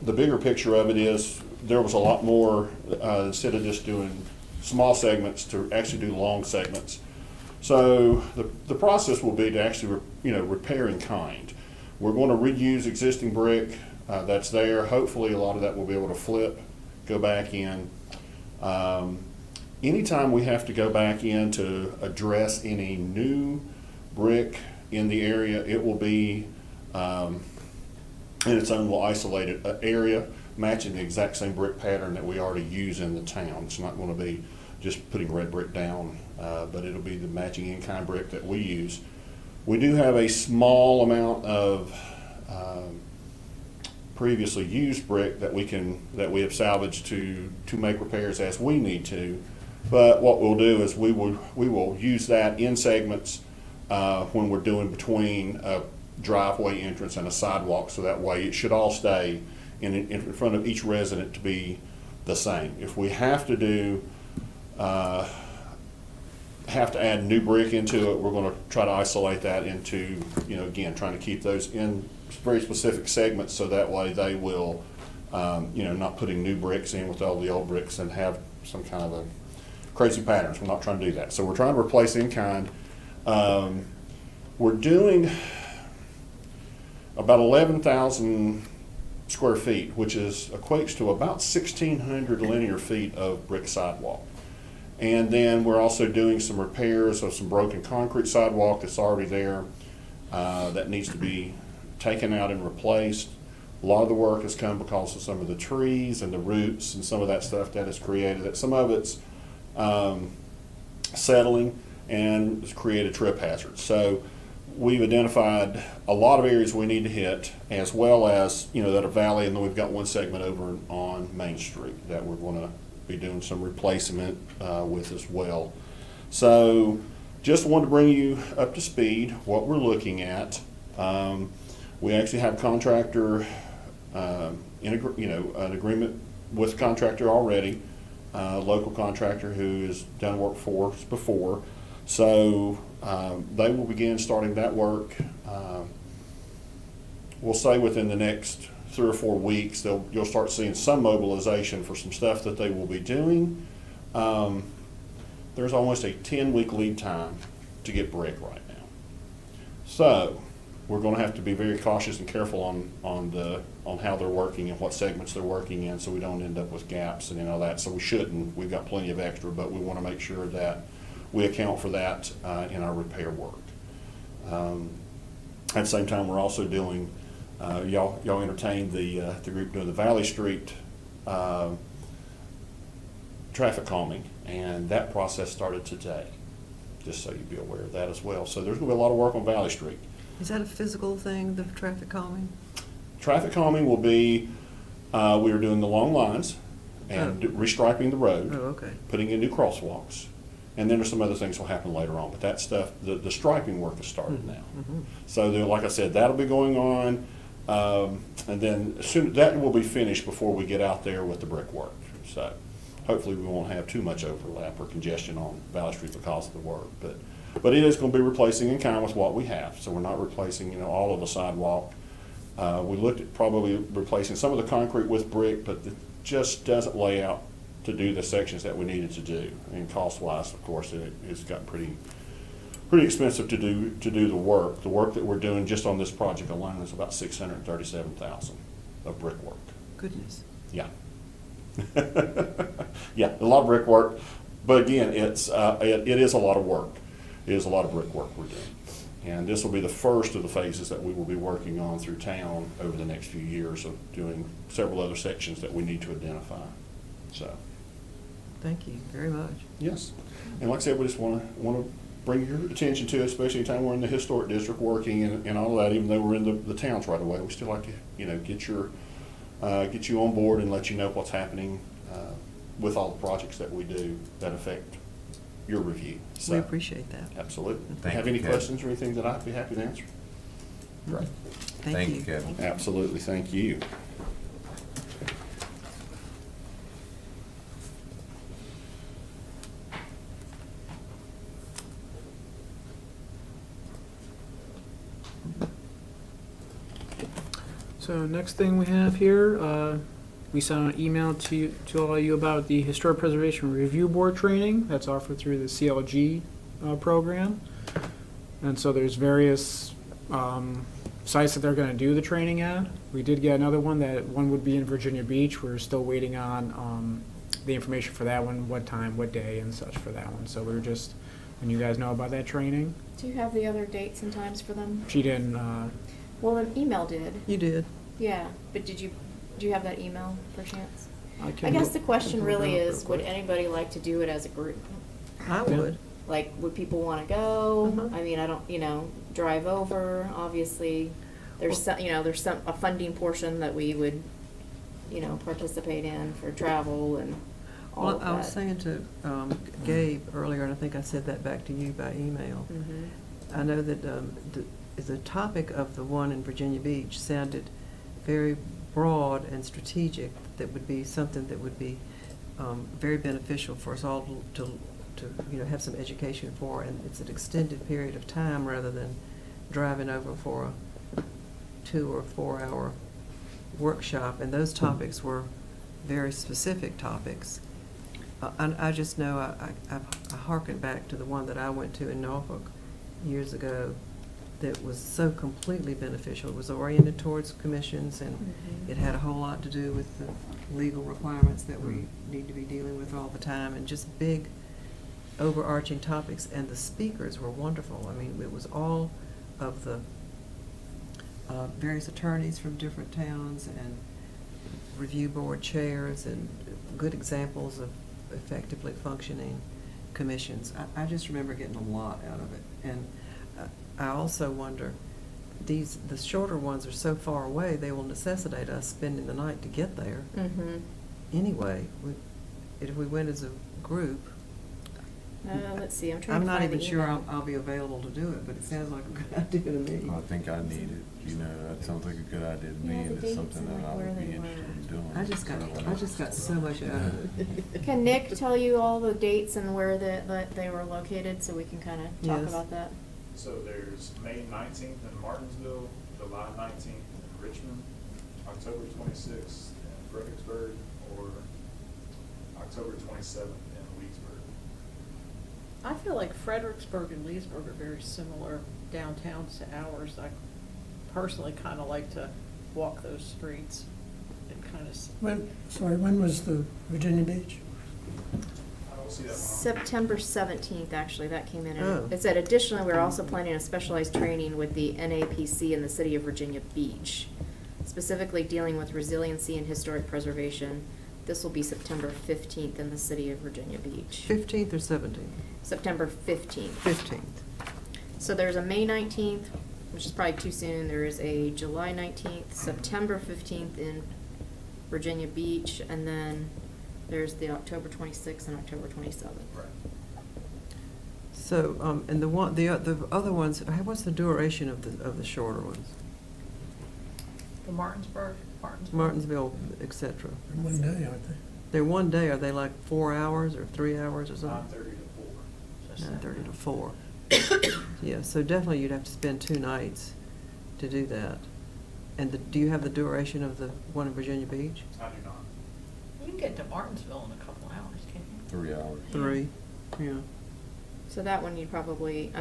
[SPEAKER 14] the bigger picture of it is there was a lot more, instead of just doing small segments, to actually do long segments. So the process will be to actually, repair in kind. We're going to reuse existing brick that's there. Hopefully a lot of that will be able to flip, go back in. Anytime we have to go back in to address any new brick in the area, it will be in its own little isolated area, matching the exact same brick pattern that we already use in the town. It's not going to be just putting red brick down, but it'll be the matching in-kind brick that we use. We do have a small amount of previously used brick that we have salvaged to make repairs as we need to. But what we'll do is we will use that in segments when we're doing between a driveway entrance and a sidewalk, so that way it should all stay in front of each resident to be the same. If we have to do have to add new brick into it, we're going to try to isolate that into, again, trying to keep those in very specific segments, so that way they will, not putting new bricks in with all the old bricks and have some kind of a crazy patterns. We're not trying to do that. So we're trying to replace in kind. We're doing about 11,000 square feet, which equates to about 1,600 linear feet of brick sidewalk. And then we're also doing some repairs of some broken concrete sidewalk that's already there that needs to be taken out and replaced. A lot of the work has come because of some of the trees and the roots and some of that stuff that has created it. Some of it's settling and has created trip hazards. So we've identified a lot of areas we need to hit, as well as, that are valley, and then we've got one segment over on Main Street that we're going to be doing some replacement with as well. So just wanted to bring you up to speed what we're looking at. We actually have contractor an agreement with contractor already, local contractor who has done work for us before. So they will begin starting that work. We'll say within the next 3 or 4 weeks, you'll start seeing some mobilization for some stuff that they will be doing. There's almost a 10-week lead time to get brick right now. So we're going to have to be very cautious and careful on how they're working and what segments they're working in, so we don't end up with gaps and all that. So we shouldn't. We've got plenty of extra, but we want to make sure that we account for that in our repair work. At the same time, we're also doing, y'all entertained the group doing the Valley Street traffic calming, and that process started today, just so you'd be aware of that as well. So there's going to be a lot of work on Valley Street.
[SPEAKER 2] Is that a physical thing, the traffic calming?
[SPEAKER 14] Traffic calming will be, we are doing the long lines and restriping the road, putting in new crosswalks, and then there's some other things that will happen later on. But that stuff, the striping work has started now. So like I said, that'll be going on, and then soon that will be finished before we get out there with the brickwork. So hopefully we won't have too much overlap or congestion on Valley Street because of the work. But it is going to be replacing in kind with what we have. So we're not replacing, all of the sidewalk. We looked at probably replacing some of the concrete with brick, but it just doesn't lay out to do the sections that we needed to do. And cost-wise, of course, it's got pretty expensive to do the work. The work that we're doing just on this project alone is about $637,000 of brickwork.
[SPEAKER 2] Goodness.
[SPEAKER 14] Yeah. Yeah, a lot of brickwork, but again, it is a lot of work. It is a lot of brickwork we're doing. And this will be the first of the phases that we will be working on through town over the next few years of doing several other sections that we need to identify. So.
[SPEAKER 2] Thank you very much.
[SPEAKER 14] Yes. And like I said, we just want to bring your attention to it, especially anytime we're in the historic district working and all of that, even though we're in the towns right away. We still like to, get you on board and let you know what's happening with all the projects that we do that affect your review. So,
[SPEAKER 2] we appreciate that.
[SPEAKER 14] Absolutely.
[SPEAKER 1] Thank
[SPEAKER 14] Have
[SPEAKER 1] you,
[SPEAKER 14] any
[SPEAKER 1] Kevin.
[SPEAKER 14] questions or anything that I'd be happy to answer?
[SPEAKER 8] Right.
[SPEAKER 2] Thank you.
[SPEAKER 1] Kevin.
[SPEAKER 14] Absolutely, thank you.
[SPEAKER 3] So next thing we have here, we sent an email to all of you about the Historic Preservation Review Board training that's offered through the CLG program. And so there's various sites that they're going to do the training at. We did get another one, that one would be in Virginia Beach. We're still waiting on the information for that one, what time, what day and such for that one. So we were just, when you guys know about that training.
[SPEAKER 11] Do you have the other dates and times for them?
[SPEAKER 3] She didn't,
[SPEAKER 11] Well, an email did.
[SPEAKER 2] You did.
[SPEAKER 11] Yeah, but do you have that email per chance?
[SPEAKER 3] I
[SPEAKER 11] I
[SPEAKER 3] can
[SPEAKER 11] guess
[SPEAKER 3] look-
[SPEAKER 11] the question
[SPEAKER 3] I can
[SPEAKER 11] really
[SPEAKER 3] look it up
[SPEAKER 11] is,
[SPEAKER 3] real
[SPEAKER 11] would
[SPEAKER 3] quick.
[SPEAKER 11] anybody like to do it as a group?
[SPEAKER 2] I would.
[SPEAKER 11] Like, would people want to go?
[SPEAKER 2] Uh-huh.
[SPEAKER 11] I mean, I don't, drive over, obviously. There's some, there's a funding portion that we would, participate in for travel and all
[SPEAKER 2] Well,
[SPEAKER 11] of
[SPEAKER 2] I was
[SPEAKER 11] that.
[SPEAKER 2] saying to Gabe earlier, and I think I said that back to you by email.
[SPEAKER 11] Mhm.
[SPEAKER 2] I know that the topic of the one in Virginia Beach sounded very broad and strategic. That would be something that would be very beneficial for us all to have some education for, and it's an extended period of time rather than driving over for a 2 or 4 hour workshop. And those topics were very specific topics. I just know I harken back to the one that I went to in Norfolk years ago that was so completely beneficial. It was oriented towards commissions, and
[SPEAKER 11] Mhm.
[SPEAKER 2] it had a whole lot to do with the legal requirements that we need to be dealing with all the time, and just big overarching topics. And the speakers were wonderful. I mean, it was all of the various attorneys from different towns and review board chairs, and good examples of effectively functioning commissions. I just remember getting a lot out of it. And I also wonder, the shorter ones are so far away, they will necessitate us spending the night to get there.
[SPEAKER 11] Mhm.
[SPEAKER 2] Anyway, if we went as a group,
[SPEAKER 11] Let's see, I'm trying
[SPEAKER 2] I'm
[SPEAKER 11] to
[SPEAKER 2] not
[SPEAKER 11] find
[SPEAKER 2] even
[SPEAKER 11] the
[SPEAKER 2] sure
[SPEAKER 11] email.
[SPEAKER 2] I'll be available to do it, but it sounds like a good idea to me.
[SPEAKER 1] I think I need it, that sounds like a good idea to me,
[SPEAKER 11] Yeah, the
[SPEAKER 1] and it's
[SPEAKER 11] dates
[SPEAKER 1] something
[SPEAKER 11] and,
[SPEAKER 1] that
[SPEAKER 11] like,
[SPEAKER 1] I
[SPEAKER 11] where
[SPEAKER 1] would be
[SPEAKER 11] they
[SPEAKER 1] interested
[SPEAKER 11] were.
[SPEAKER 1] in doing.
[SPEAKER 2] I just got so much out of it.
[SPEAKER 11] Can Nick tell you all the dates and where they were located, so we can kind of talk
[SPEAKER 2] Yes.
[SPEAKER 11] about that?
[SPEAKER 15] So there's May 19th in Martinsville, July 19th in Richmond, October 26th in Fredericksburg, or October 27th in Leesburg.
[SPEAKER 5] I feel like Fredericksburg and Leesburg are very similar downtowns to ours. I personally kind of like to walk those streets and kind of.
[SPEAKER 6] When was the Virginia Beach?
[SPEAKER 15] I don't see that one.
[SPEAKER 11] September 17th, actually, that came in.
[SPEAKER 2] Oh.
[SPEAKER 11] It said, additionally, we're also planning a specialized training with the NAPC in the city of Virginia Beach, specifically dealing with resiliency and historic preservation. This will be September 15th in the city of Virginia Beach.
[SPEAKER 2] 15th or 17th?
[SPEAKER 11] September 15th.
[SPEAKER 2] 15th.
[SPEAKER 11] So there's a May 19th, which is probably too soon. There is a July 19th, September 15th in Virginia Beach, and then there's the October 26th and October 27th.
[SPEAKER 15] Right.
[SPEAKER 2] So, and the other ones, what's the duration of the shorter ones?
[SPEAKER 5] The Martinsville.
[SPEAKER 2] Martinsville, et cetera.
[SPEAKER 6] One day, aren't they?
[SPEAKER 2] They're one day, are they like 4 hours or 3 hours or something?
[SPEAKER 15] 9:30 to 4.
[SPEAKER 2] 9:30 to 4. Yeah, so definitely you'd have to spend 2 nights to do that. And do you have the duration of the one in Virginia Beach?
[SPEAKER 15] I do not.
[SPEAKER 5] You can get to Martinsville in a couple hours, can't you?
[SPEAKER 1] 3 hours.
[SPEAKER 2] 3, yeah.
[SPEAKER 11] So that one you'd probably,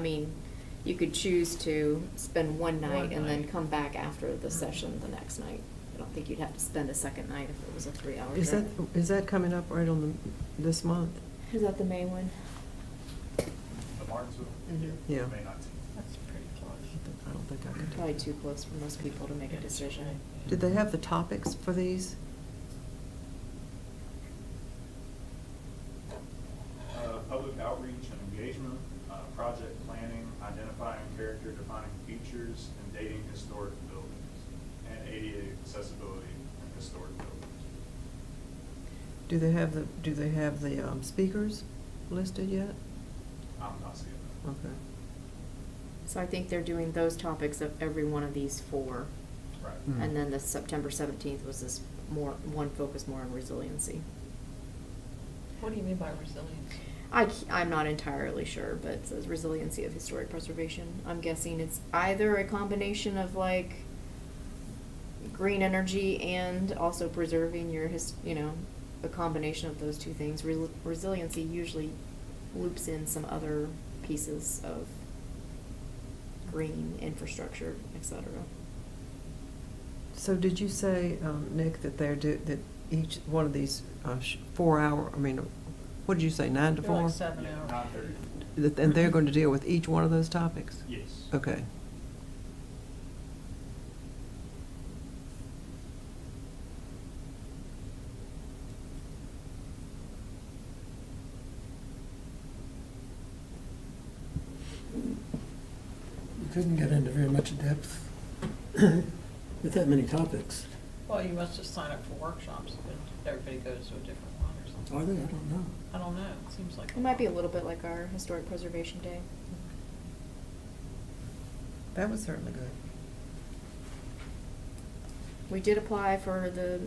[SPEAKER 11] you could choose to spend one night
[SPEAKER 5] One
[SPEAKER 11] and then
[SPEAKER 5] night.
[SPEAKER 11] come back after the session the next night. I don't think you'd have to spend a second night if it was a 3-hour trip.
[SPEAKER 2] Is that coming up right on this month?
[SPEAKER 11] Is that the May one?
[SPEAKER 15] The Martinsville?
[SPEAKER 11] Mhm.
[SPEAKER 2] Yeah.
[SPEAKER 15] May 19th.
[SPEAKER 5] That's pretty close.
[SPEAKER 2] I don't think I could.
[SPEAKER 11] Probably too close for most people to make a decision.
[SPEAKER 2] Did they have the topics for these?
[SPEAKER 15] Public outreach and engagement, project planning, identifying character defining features, and dating historic buildings, and ADA accessibility in historic buildings.
[SPEAKER 2] Do they have the speakers listed yet?
[SPEAKER 15] I'm not seeing that.
[SPEAKER 2] Okay.
[SPEAKER 11] So I think they're doing those topics of every one of these four.
[SPEAKER 15] Right.
[SPEAKER 11] And then the September 17th was this one focus more on resiliency.
[SPEAKER 5] What do you mean by resilience?
[SPEAKER 11] I'm not entirely sure, but it says resiliency of historic preservation. I'm guessing it's either a combination of like green energy and also preserving your a combination of those two things. Resiliency usually loops in some other pieces of green infrastructure, etc.
[SPEAKER 2] So did you say, Nick, that that each one of these 4 hour, what did you say, 9 to
[SPEAKER 5] They're
[SPEAKER 2] 4?
[SPEAKER 5] like 7
[SPEAKER 15] Yeah,
[SPEAKER 5] hours.
[SPEAKER 15] 9:30.
[SPEAKER 2] And they're going to deal with each one of those topics?
[SPEAKER 15] Yes.
[SPEAKER 2] Okay.
[SPEAKER 6] You couldn't get into very much depth with that many topics.
[SPEAKER 5] Well, you must just sign up for workshops, but everybody goes to a different one or something.
[SPEAKER 6] Are they? I don't know.
[SPEAKER 5] I don't know, it seems like.
[SPEAKER 11] It might be a little bit like our Historic Preservation Day.
[SPEAKER 2] That was certainly good.
[SPEAKER 11] We did apply for the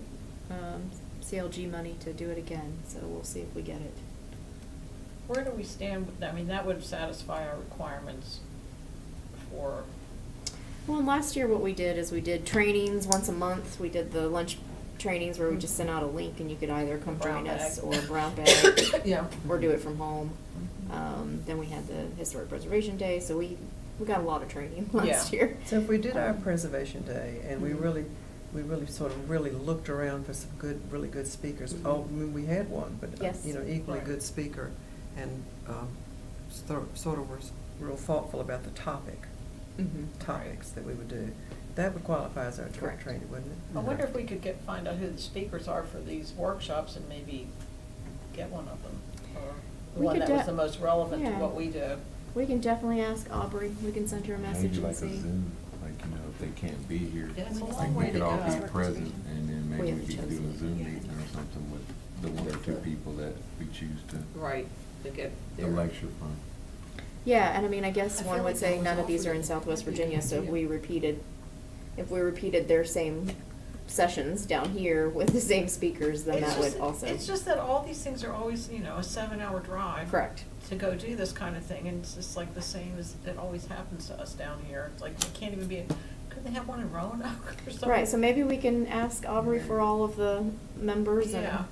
[SPEAKER 11] CLG money to do it again, so we'll see if we get it.
[SPEAKER 5] Where do we stand with that? I mean, that would satisfy our requirements for,
[SPEAKER 11] Well, and last year what we did is we did trainings once a month. We did the lunch trainings where we just sent out a link and you could either come
[SPEAKER 5] Brown
[SPEAKER 11] join us
[SPEAKER 5] bag.
[SPEAKER 11] or brown bag.
[SPEAKER 5] Yeah.
[SPEAKER 11] Or do it from home. Then we had the Historic Preservation Day, so we got a lot of training last year.
[SPEAKER 2] So if we did our Preservation Day and we really looked around for some really good speakers. Oh, we had one, but,
[SPEAKER 11] Yes.
[SPEAKER 2] equally
[SPEAKER 5] Right.
[SPEAKER 2] good speaker, and sort of was real thoughtful about the topics that we would do. That would qualify as our
[SPEAKER 11] Correct.
[SPEAKER 2] training, wouldn't it?
[SPEAKER 5] I wonder if we could find out who the speakers are for these workshops and maybe get one of them, or the
[SPEAKER 11] We
[SPEAKER 5] one
[SPEAKER 11] could
[SPEAKER 5] that was the most relevant to
[SPEAKER 11] yeah.
[SPEAKER 5] what we do.
[SPEAKER 11] We can definitely ask Aubrey. We can send her a message
[SPEAKER 1] Maybe
[SPEAKER 11] and
[SPEAKER 1] like a
[SPEAKER 11] see.
[SPEAKER 1] Zoom, like, if they can't be here,
[SPEAKER 5] Yeah, it's a
[SPEAKER 1] like
[SPEAKER 5] long
[SPEAKER 1] we
[SPEAKER 5] way
[SPEAKER 1] could
[SPEAKER 5] to
[SPEAKER 1] all
[SPEAKER 5] go.
[SPEAKER 1] be present, and then
[SPEAKER 11] We
[SPEAKER 1] maybe
[SPEAKER 11] haven't
[SPEAKER 1] we could do
[SPEAKER 11] chosen
[SPEAKER 1] a Zoom
[SPEAKER 11] yet.
[SPEAKER 1] meeting or something with the one or two people that we choose to,
[SPEAKER 5] Right, to get
[SPEAKER 1] the
[SPEAKER 5] their.
[SPEAKER 1] lecture from.
[SPEAKER 11] Yeah, and I guess
[SPEAKER 5] I
[SPEAKER 11] one
[SPEAKER 5] feel
[SPEAKER 11] would
[SPEAKER 5] like
[SPEAKER 11] say
[SPEAKER 5] that was
[SPEAKER 11] none of these are
[SPEAKER 5] offered
[SPEAKER 11] in Southwest
[SPEAKER 5] maybe
[SPEAKER 11] Virginia, so
[SPEAKER 5] to you.
[SPEAKER 11] if we repeated their same sessions down here with the same speakers, then
[SPEAKER 5] It's
[SPEAKER 11] that would
[SPEAKER 5] just-
[SPEAKER 11] also.
[SPEAKER 5] It's just that all these things are always, a 7-hour drive.
[SPEAKER 11] Correct.
[SPEAKER 5] To go do this kind of thing, and it's just like the same as it always happens to us down here. It's like, we can't even be, couldn't they have one in Roanoke or something?
[SPEAKER 11] Right, so maybe we can ask Aubrey for all of the members and,
[SPEAKER 5] Yeah.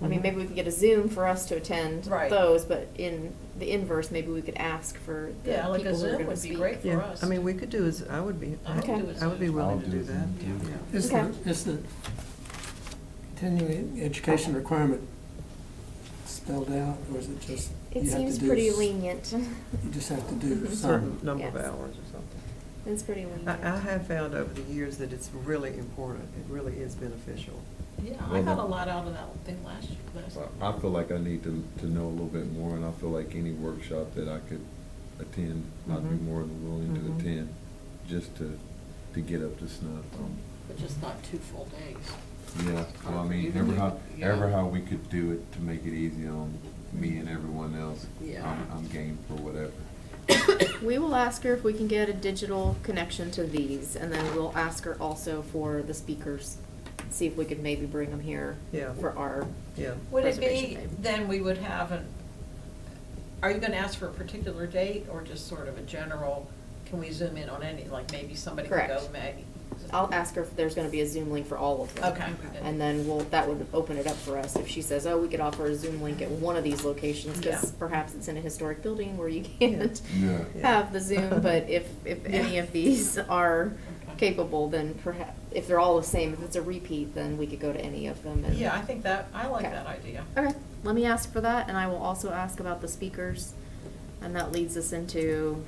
[SPEAKER 11] I mean, maybe we could get a Zoom for us to attend
[SPEAKER 5] Right.
[SPEAKER 11] those, but in the inverse, maybe we could ask for the
[SPEAKER 5] Yeah, like a
[SPEAKER 11] people who are
[SPEAKER 5] Zoom
[SPEAKER 11] gonna
[SPEAKER 5] would be
[SPEAKER 11] speak.
[SPEAKER 5] great for
[SPEAKER 2] Yeah,
[SPEAKER 5] us.
[SPEAKER 2] we could do is, I would be,
[SPEAKER 5] I would
[SPEAKER 11] Okay.
[SPEAKER 5] do a
[SPEAKER 2] I would be
[SPEAKER 5] Zoom.
[SPEAKER 2] willing
[SPEAKER 1] I'll
[SPEAKER 2] to
[SPEAKER 1] do
[SPEAKER 2] do
[SPEAKER 1] a
[SPEAKER 2] that.
[SPEAKER 1] Zoom, too.
[SPEAKER 2] Yeah.
[SPEAKER 6] Is the continuing education requirement spelled out, or is it just?
[SPEAKER 11] It
[SPEAKER 6] you have to
[SPEAKER 11] seems
[SPEAKER 6] do
[SPEAKER 11] pretty
[SPEAKER 6] s-
[SPEAKER 11] lenient.
[SPEAKER 6] You just have to do
[SPEAKER 2] Certain
[SPEAKER 6] some.
[SPEAKER 2] number of
[SPEAKER 11] Yes.
[SPEAKER 2] hours or something.
[SPEAKER 11] It's pretty lenient.
[SPEAKER 2] I have found over the years that it's really important. It really is beneficial.
[SPEAKER 5] Yeah, I
[SPEAKER 1] Well,
[SPEAKER 5] got
[SPEAKER 1] the-
[SPEAKER 5] a lot out of that thing last year.
[SPEAKER 1] Well, I feel like I need to know a little bit more, and I feel like any workshop that I could attend, I'd be
[SPEAKER 2] Mhm.
[SPEAKER 1] more than willing to
[SPEAKER 2] Mhm.
[SPEAKER 1] attend, just to get up to snuff.
[SPEAKER 5] But just not 2 full days.
[SPEAKER 1] Yeah, well, I mean,
[SPEAKER 5] You
[SPEAKER 1] ever
[SPEAKER 5] know.
[SPEAKER 1] how we could do it to make it easy on me and everyone else,
[SPEAKER 5] Yeah.
[SPEAKER 1] I'm game for whatever.
[SPEAKER 11] We will ask her if we can get a digital connection to these, and then we'll ask her also for the speakers. See if we could maybe bring them here
[SPEAKER 2] Yeah.
[SPEAKER 11] for our
[SPEAKER 2] Yeah.
[SPEAKER 5] Would it
[SPEAKER 11] Preservation
[SPEAKER 5] be,
[SPEAKER 11] Day.
[SPEAKER 5] then we would have are you gonna ask for a particular date, or just sort of a general, can we zoom in on any, like maybe somebody could go,
[SPEAKER 11] Correct.
[SPEAKER 5] Maggie?
[SPEAKER 11] I'll ask her if there's gonna be a Zoom link for all of them.
[SPEAKER 5] Okay.
[SPEAKER 11] And then that would open it up for us if she says, oh, we could offer a Zoom link at one of these locations, because
[SPEAKER 5] Yeah.
[SPEAKER 11] perhaps it's in a historic building where you can't
[SPEAKER 1] Yeah.
[SPEAKER 11] have the Zoom, but if any of these are
[SPEAKER 5] Okay.
[SPEAKER 11] capable, then perhaps, if they're all the same, if it's a repeat, then we could go to any of them and.
[SPEAKER 5] Yeah, I think I like
[SPEAKER 11] Okay.
[SPEAKER 5] that idea.
[SPEAKER 11] Okay, let me ask for that, and I will also ask about the speakers, and that leads us into,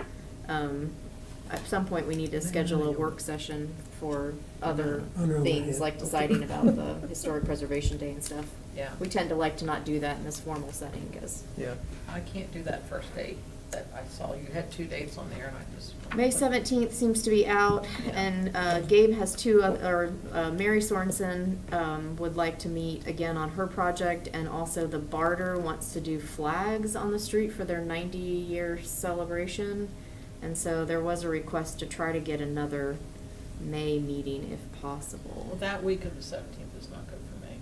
[SPEAKER 11] at some point, we need to schedule a work session for other things, like deciding about the Historic Preservation Day and stuff.
[SPEAKER 5] Yeah.
[SPEAKER 11] We tend to like to not do that in this formal setting, because
[SPEAKER 2] Yeah.
[SPEAKER 5] I can't do that first date that I saw. You had 2 dates on there, and I just.
[SPEAKER 11] May 17th seems to be out, and Gabe has Mary Sorensen would like to meet again on her project, and also the Barter wants to do flags on the street for their 90-year celebration. And so there was a request to try to get another May meeting if
[SPEAKER 5] Well,
[SPEAKER 11] possible.
[SPEAKER 5] that week of the 17th is not good for me,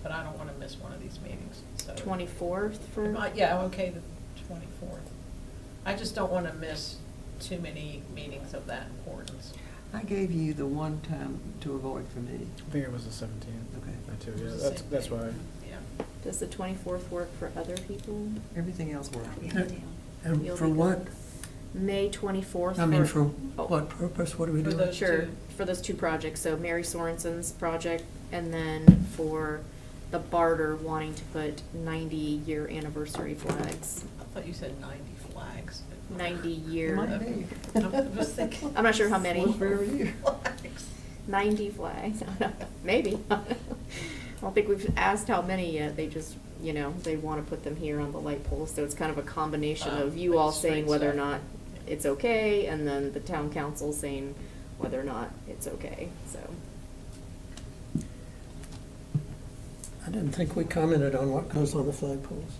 [SPEAKER 5] but I don't want to miss one of these meetings, so.
[SPEAKER 11] 24th for,
[SPEAKER 5] Yeah, I'm okay the 24th. I just don't want to miss too many meetings of that importance.
[SPEAKER 2] I gave you the one time to avoid for me.
[SPEAKER 3] I think it was the 17th.
[SPEAKER 2] Okay.
[SPEAKER 3] That too,
[SPEAKER 5] It was
[SPEAKER 3] yeah,
[SPEAKER 5] the
[SPEAKER 3] that's,
[SPEAKER 5] same
[SPEAKER 3] that's
[SPEAKER 5] thing.
[SPEAKER 3] why.
[SPEAKER 5] Yeah.
[SPEAKER 11] does the 24th work for other people?
[SPEAKER 2] Everything else worked.
[SPEAKER 6] And
[SPEAKER 11] You'll
[SPEAKER 6] for
[SPEAKER 11] be
[SPEAKER 6] what?
[SPEAKER 11] good. May 24th.
[SPEAKER 6] I mean, for
[SPEAKER 11] Oh.
[SPEAKER 6] what purpose? What are we
[SPEAKER 5] For
[SPEAKER 6] doing?
[SPEAKER 5] those
[SPEAKER 11] Sure,
[SPEAKER 5] two.
[SPEAKER 11] for those two projects, so Mary Sorensen's project, and then for the barter wanting to put 90-year anniversary flags.
[SPEAKER 5] I thought you said 90 flags.
[SPEAKER 11] 90-year.
[SPEAKER 2] Might be.
[SPEAKER 5] I'm just thinking.
[SPEAKER 11] I'm not sure how many.
[SPEAKER 2] One for every year.
[SPEAKER 5] Flags.
[SPEAKER 11] 90 flags, maybe. I don't think we've asked how many yet, they just, you know, they want to put them here on the light poles, so it's kind of a combination of you
[SPEAKER 5] like
[SPEAKER 11] all
[SPEAKER 5] street
[SPEAKER 11] saying whether or
[SPEAKER 5] stuff.
[SPEAKER 11] not it's okay, and then the town council saying whether or not it's okay, so.
[SPEAKER 6] I didn't think we commented on what goes on the flagpoles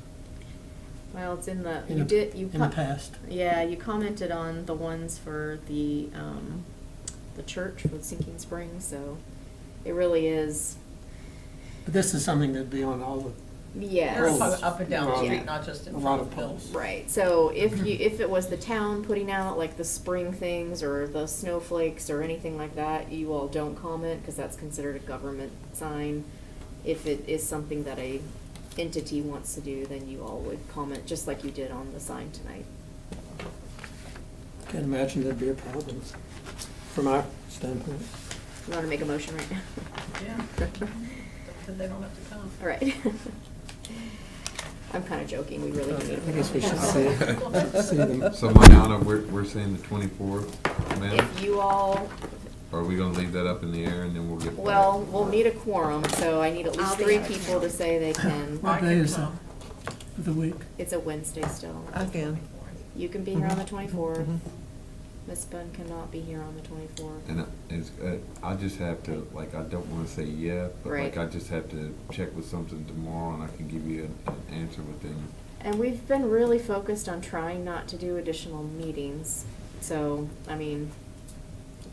[SPEAKER 11] Well, it's in the,
[SPEAKER 6] in
[SPEAKER 11] you
[SPEAKER 6] the,
[SPEAKER 11] did, you.
[SPEAKER 6] in the
[SPEAKER 11] co-
[SPEAKER 6] past.
[SPEAKER 11] Yeah, you commented on the ones for the church for Sinking Springs, so it really is,
[SPEAKER 6] But this is something that'd be on all the,
[SPEAKER 11] yes.
[SPEAKER 5] They're up and down the
[SPEAKER 6] Yeah.
[SPEAKER 5] street, not just in
[SPEAKER 6] A
[SPEAKER 5] front
[SPEAKER 6] lot
[SPEAKER 5] of
[SPEAKER 6] of
[SPEAKER 5] the building.
[SPEAKER 6] poles.
[SPEAKER 11] Right, so if it was the town putting out like the spring things or the snowflakes or anything like that, you all don't comment, cause that's considered a government sign. If it is something that a entity wants to do, then you all would comment, just like you did on the sign tonight.
[SPEAKER 6] can't imagine there'd be a problem from our standpoint.
[SPEAKER 11] You wanna make a motion right now?
[SPEAKER 5] Yeah. Then they don't have to come.
[SPEAKER 11] All right. I'm kinda joking, we really do need.
[SPEAKER 6] I guess we should see them.
[SPEAKER 1] So Mariana, we're saying the 24th, ma'am?
[SPEAKER 11] If you all,
[SPEAKER 1] Or are we gonna leave that up in the air and then we'll get back?
[SPEAKER 11] well, we'll need a quorum, so I need at least
[SPEAKER 7] I'll be
[SPEAKER 11] 3
[SPEAKER 7] out of
[SPEAKER 11] people
[SPEAKER 7] town.
[SPEAKER 11] to say they can.
[SPEAKER 6] What
[SPEAKER 5] I
[SPEAKER 6] day
[SPEAKER 5] can
[SPEAKER 6] is that
[SPEAKER 5] come.
[SPEAKER 6] of the week?
[SPEAKER 11] It's a Wednesday still.
[SPEAKER 2] Again.
[SPEAKER 11] You can be here on the
[SPEAKER 2] Mhm.
[SPEAKER 11] 24th.
[SPEAKER 2] Mhm.
[SPEAKER 11] Miss Bunn cannot be here on the 24th.
[SPEAKER 1] And I just have to, like, I don't wanna say yeah, but like,
[SPEAKER 11] Right.
[SPEAKER 1] I just have to check with something tomorrow and I can give you an answer within.
[SPEAKER 11] And we've been really focused on trying not to do additional meetings. So, I mean,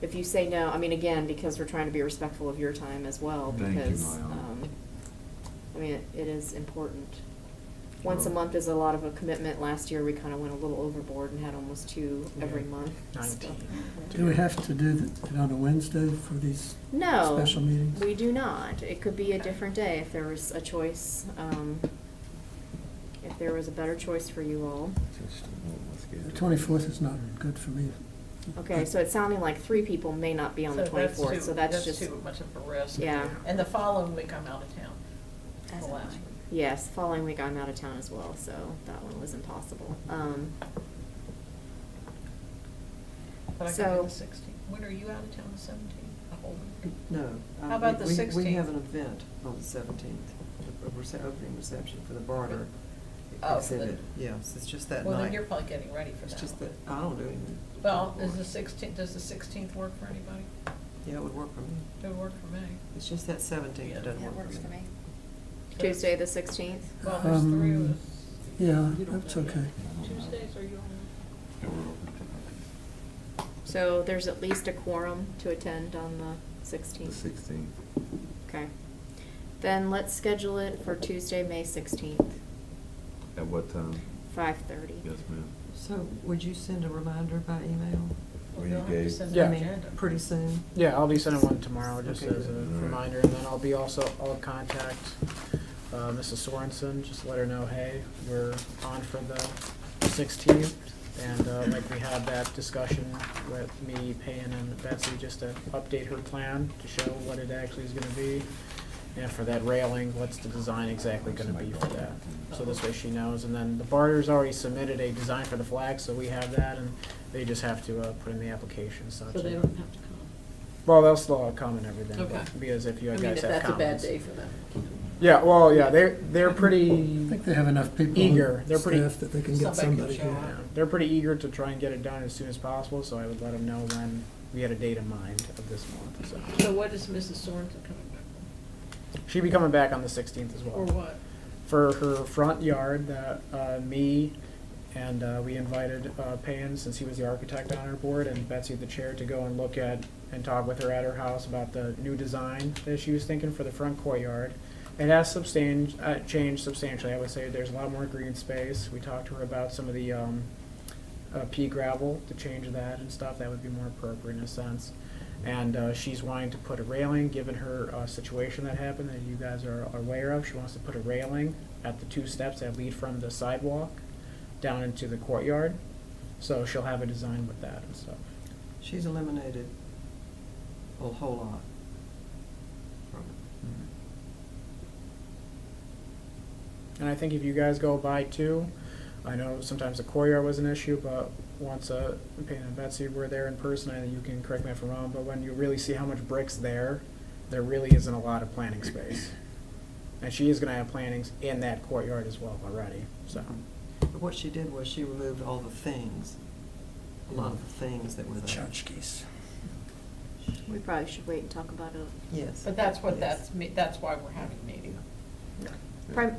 [SPEAKER 11] if you say no, I mean, again, because we're trying to be respectful of your time as well,
[SPEAKER 1] Thank you,
[SPEAKER 11] because,
[SPEAKER 1] Mariana.
[SPEAKER 11] I mean, it is important. Once a
[SPEAKER 1] Well-
[SPEAKER 11] month is a lot of a commitment. Last year, we kind of went a little overboard and had almost 2 every
[SPEAKER 3] Yeah,
[SPEAKER 11] month.
[SPEAKER 3] 19.
[SPEAKER 11] So-
[SPEAKER 6] Do we have to do it on a Wednesday for these
[SPEAKER 11] No.
[SPEAKER 6] special meetings?
[SPEAKER 11] We do not. It could be a different day if there was a choice, if there was a better choice for you all.
[SPEAKER 6] The 24th is not good for me.
[SPEAKER 11] Okay, so it's sounding like 3 people may not be on the
[SPEAKER 5] So that's
[SPEAKER 11] 24th,
[SPEAKER 5] too-
[SPEAKER 11] so that's just,
[SPEAKER 5] too much of a risk.
[SPEAKER 11] yeah.
[SPEAKER 5] And the following week, I'm out of town.
[SPEAKER 7] As
[SPEAKER 5] The
[SPEAKER 7] a
[SPEAKER 5] last
[SPEAKER 7] matter.
[SPEAKER 5] week.
[SPEAKER 11] Yes, following week I'm out of town as well, so that one was impossible.
[SPEAKER 5] But I
[SPEAKER 11] So-
[SPEAKER 5] can do the 16th. When are you out of town, the 17th? The whole week?
[SPEAKER 2] No.
[SPEAKER 5] How about the
[SPEAKER 2] We
[SPEAKER 5] 16th?
[SPEAKER 2] have an event on the 17th, opening reception for the barter
[SPEAKER 5] Oh, for the-
[SPEAKER 2] exhibit. Yes, it's just that night.
[SPEAKER 5] Well, then you're probably getting ready for that.
[SPEAKER 2] It's just
[SPEAKER 5] one.
[SPEAKER 2] that, I don't do anything.
[SPEAKER 5] Well, is the 16th, does the 16th work for anybody?
[SPEAKER 2] Yeah, it would work for me.
[SPEAKER 5] It would work for me.
[SPEAKER 2] It's just that 17th
[SPEAKER 5] Yeah.
[SPEAKER 2] that doesn't
[SPEAKER 7] That
[SPEAKER 2] work
[SPEAKER 7] works
[SPEAKER 2] for me.
[SPEAKER 11] Tuesday, the 16th?
[SPEAKER 5] Well, there's 3 of us.
[SPEAKER 6] Yeah, that's okay.
[SPEAKER 5] Tuesdays, are you on?
[SPEAKER 11] So there's at least a quorum to attend on the
[SPEAKER 1] The
[SPEAKER 11] 16th?
[SPEAKER 1] 16th.
[SPEAKER 11] Okay. Then let's schedule it for Tuesday, May 16th,
[SPEAKER 1] At what time?
[SPEAKER 11] 5:30.
[SPEAKER 1] Yes, ma'am.
[SPEAKER 2] So would you send a reminder by email?
[SPEAKER 1] Or you
[SPEAKER 5] You'll have to
[SPEAKER 1] gave-
[SPEAKER 5] send
[SPEAKER 3] Yeah.
[SPEAKER 5] an
[SPEAKER 2] I mean,
[SPEAKER 5] agenda.
[SPEAKER 2] pretty soon?
[SPEAKER 3] Yeah, I'll be sending one tomorrow, just
[SPEAKER 2] Okay,
[SPEAKER 3] as a
[SPEAKER 1] good.
[SPEAKER 3] reminder, and then I'll contact Mrs. Sorensen, just let her know, hey, we're on for the 16th, and like we had that discussion with me, Payne, and Betsy, just to update her plan, to show what it actually is gonna be. And for that railing, what's the design exactly gonna be for that? So this way she knows, and then the barter's already submitted a design for the flag, so we have that, and they just have to put in the application, such.
[SPEAKER 5] So they don't have to come.
[SPEAKER 3] Well, they'll still come and everything,
[SPEAKER 5] Okay.
[SPEAKER 3] because if you
[SPEAKER 5] I
[SPEAKER 3] guys
[SPEAKER 5] mean,
[SPEAKER 3] have
[SPEAKER 5] if that's a bad
[SPEAKER 3] comments.
[SPEAKER 5] day for them.
[SPEAKER 3] Yeah, well, yeah, they're
[SPEAKER 6] I
[SPEAKER 3] pretty
[SPEAKER 6] think they have enough people
[SPEAKER 3] eager.
[SPEAKER 6] on
[SPEAKER 3] They're pretty,
[SPEAKER 6] staff that they can get
[SPEAKER 5] Somebody can
[SPEAKER 6] somebody
[SPEAKER 5] show
[SPEAKER 6] here.
[SPEAKER 5] up.
[SPEAKER 3] yeah, they're pretty eager to try and get it done as soon as possible, so I would let them know when we had a date in mind of this month, so.
[SPEAKER 5] So what is Mrs. Sorensen coming back
[SPEAKER 3] She'll be coming back on the 16th as
[SPEAKER 5] for?
[SPEAKER 3] well.
[SPEAKER 5] Or what?
[SPEAKER 3] For her front yard that me And we invited Payne, since he was the architect on our board, and Betsy, the chair, to go and look at and talk with her at her house about the new design that she was thinking for the front courtyard. It has changed substantially. I would say there's a lot more green space. We talked to her about some of the pea gravel, to change that and stuff. That would be more appropriate in a sense. And she's wanting to put a railing, given her situation that happened that you guys are aware of. She wants to put a railing at the 2 steps that lead from the sidewalk down into the courtyard. So she'll have a design with that and stuff.
[SPEAKER 2] She's eliminated a whole lot from it.
[SPEAKER 3] And I think if you guys go by too, I know sometimes the courtyard was an issue, but once Payne and Betsy were there in person, I think you can correct me if I'm wrong, but when you really see how much brick's there really isn't a lot of planting space. And she is gonna have plantings in that courtyard as well already, so.
[SPEAKER 2] But what she did was she removed all the things, a lot of the things that were there.
[SPEAKER 6] Tchotchkes.
[SPEAKER 11] We probably should wait and talk about it.
[SPEAKER 2] Yes.
[SPEAKER 5] But that's what
[SPEAKER 2] Yes.
[SPEAKER 5] that's why we're having a meeting.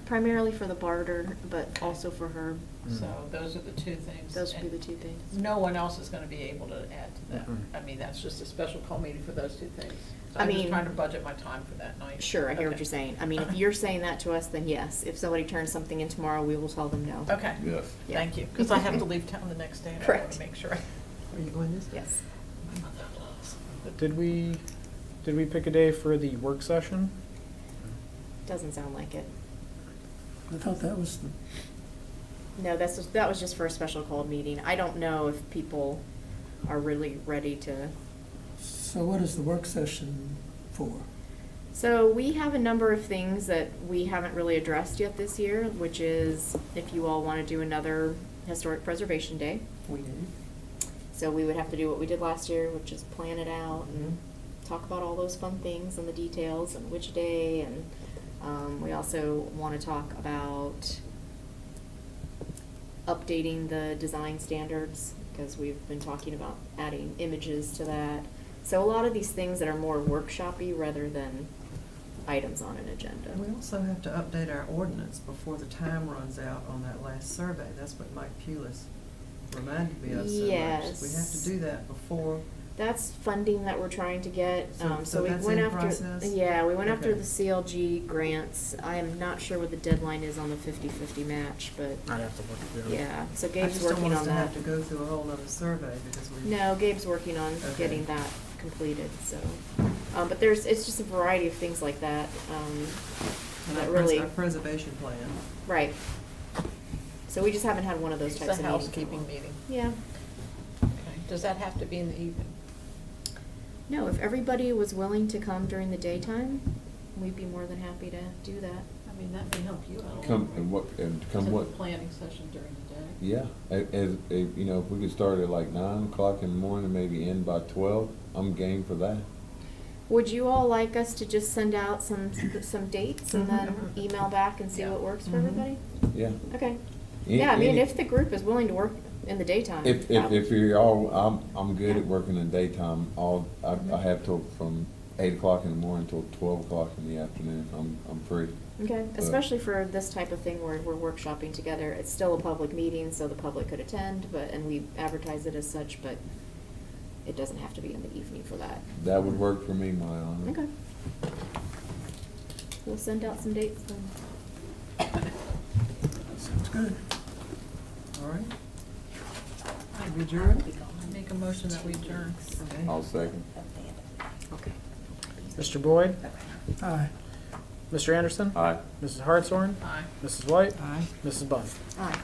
[SPEAKER 11] Primarily for the barter, but also for her.
[SPEAKER 5] So those are the 2 things.
[SPEAKER 11] Those would be
[SPEAKER 5] And
[SPEAKER 11] the 2 things.
[SPEAKER 5] no one else is gonna be able to add to that.
[SPEAKER 3] Mhm.
[SPEAKER 5] I mean, that's just a special call meeting for those 2 things. So
[SPEAKER 11] I
[SPEAKER 5] I'm just
[SPEAKER 11] mean-
[SPEAKER 5] trying to budget my time for that night.
[SPEAKER 11] Sure, I hear what
[SPEAKER 5] Okay.
[SPEAKER 11] you're saying. I mean, if you're saying that to us, then yes. If somebody turns something in tomorrow, we will tell them no.
[SPEAKER 5] Okay.
[SPEAKER 1] Yes.
[SPEAKER 11] Yeah.
[SPEAKER 5] Thank you, because I have to leave town the next day and I want
[SPEAKER 11] Correct.
[SPEAKER 5] to make sure.
[SPEAKER 2] Are you going this?
[SPEAKER 11] Yes.
[SPEAKER 3] Did we pick a day for the work session?
[SPEAKER 11] Doesn't sound like it.
[SPEAKER 6] I thought that was the,
[SPEAKER 11] No, that was just for a special called meeting. I don't know if people are really ready to.
[SPEAKER 6] so what is the work session for?
[SPEAKER 11] So we have a number of things that we haven't really addressed yet this year, which is if you all want to do another Historic Preservation Day.
[SPEAKER 2] We do.
[SPEAKER 11] So we would have to do what we did last year, which is plan it out and talk about all those fun things and the details and which day. And we also want to talk about updating the design standards, because we've been talking about adding images to that. So a lot of these things that are more workshop-y rather than items on an agenda.
[SPEAKER 2] We also have to update our ordinance before the time runs out on that last survey. That's what Mike Pulis reminded me of so much.
[SPEAKER 11] Yes.
[SPEAKER 2] We have to do that before.
[SPEAKER 11] That's funding that we're trying to get.
[SPEAKER 2] So
[SPEAKER 11] we
[SPEAKER 2] that's
[SPEAKER 11] went
[SPEAKER 2] in
[SPEAKER 11] after.
[SPEAKER 2] process?
[SPEAKER 11] Yeah, we went after
[SPEAKER 2] Okay.
[SPEAKER 11] the CLG grants. I am not sure what the deadline is on the 50-50 match, but
[SPEAKER 3] I'd have to look at it.
[SPEAKER 11] yeah. So
[SPEAKER 2] I
[SPEAKER 11] Gabe's
[SPEAKER 2] just don't
[SPEAKER 11] working
[SPEAKER 2] want us
[SPEAKER 11] on
[SPEAKER 2] to
[SPEAKER 11] that.
[SPEAKER 2] have to go through a whole other survey because we.
[SPEAKER 11] No, Gabe's working on
[SPEAKER 2] Okay.
[SPEAKER 11] getting that completed. So, but it's just a variety of things like that.
[SPEAKER 2] And
[SPEAKER 11] That
[SPEAKER 2] our
[SPEAKER 11] really
[SPEAKER 2] our preservation plan.
[SPEAKER 11] right. So we just haven't had one of those
[SPEAKER 5] It's
[SPEAKER 11] types
[SPEAKER 5] a
[SPEAKER 11] of meetings. in
[SPEAKER 5] housekeeping
[SPEAKER 11] while.
[SPEAKER 5] meeting.
[SPEAKER 11] Yeah.
[SPEAKER 5] Okay. Does that have to be in the evening?
[SPEAKER 11] No, if everybody was willing to come during the daytime, we'd be more than happy to do that.
[SPEAKER 5] I mean, that may help you out.
[SPEAKER 1] Come, and come what?
[SPEAKER 5] Planning session during the day.
[SPEAKER 1] Yeah, you know, if we could start at like 9 o'clock in the morning, maybe end by 12, I'm game for that.
[SPEAKER 11] Would you all like us to just send out some dates and then
[SPEAKER 2] Mhm.
[SPEAKER 11] email back and see what works for
[SPEAKER 2] Mhm.
[SPEAKER 11] everybody?
[SPEAKER 1] Yeah.
[SPEAKER 11] Okay.
[SPEAKER 1] Any-
[SPEAKER 11] Yeah, I mean,
[SPEAKER 1] any-
[SPEAKER 11] if the group is willing to work in the daytime.
[SPEAKER 1] If you're all, I'm good at working in daytime. I have till from 8 o'clock in the morning till 12 o'clock in the afternoon. I'm free.
[SPEAKER 11] Okay, especially for this type of thing where we're workshopping together. It's still a public meeting, so the public could attend, and we advertise it as such, but it doesn't have to be in the evening for that.
[SPEAKER 1] That would work for me, my honor.
[SPEAKER 11] Okay. We'll send out some dates then.
[SPEAKER 6] Sounds good.
[SPEAKER 2] All right. We adjourn?
[SPEAKER 5] I make a motion that we adjourn.
[SPEAKER 2] Okay.
[SPEAKER 1] I'll second.
[SPEAKER 2] Okay.
[SPEAKER 3] Mr. Boyd?
[SPEAKER 6] Aye.
[SPEAKER 3] Mr. Anderson?
[SPEAKER 1] Aye.
[SPEAKER 3] Mrs. Hartshorn?
[SPEAKER 5] Aye.
[SPEAKER 3] Mrs. White?
[SPEAKER 2] Aye.
[SPEAKER 3] Mrs. Bunn?
[SPEAKER 11] Aye.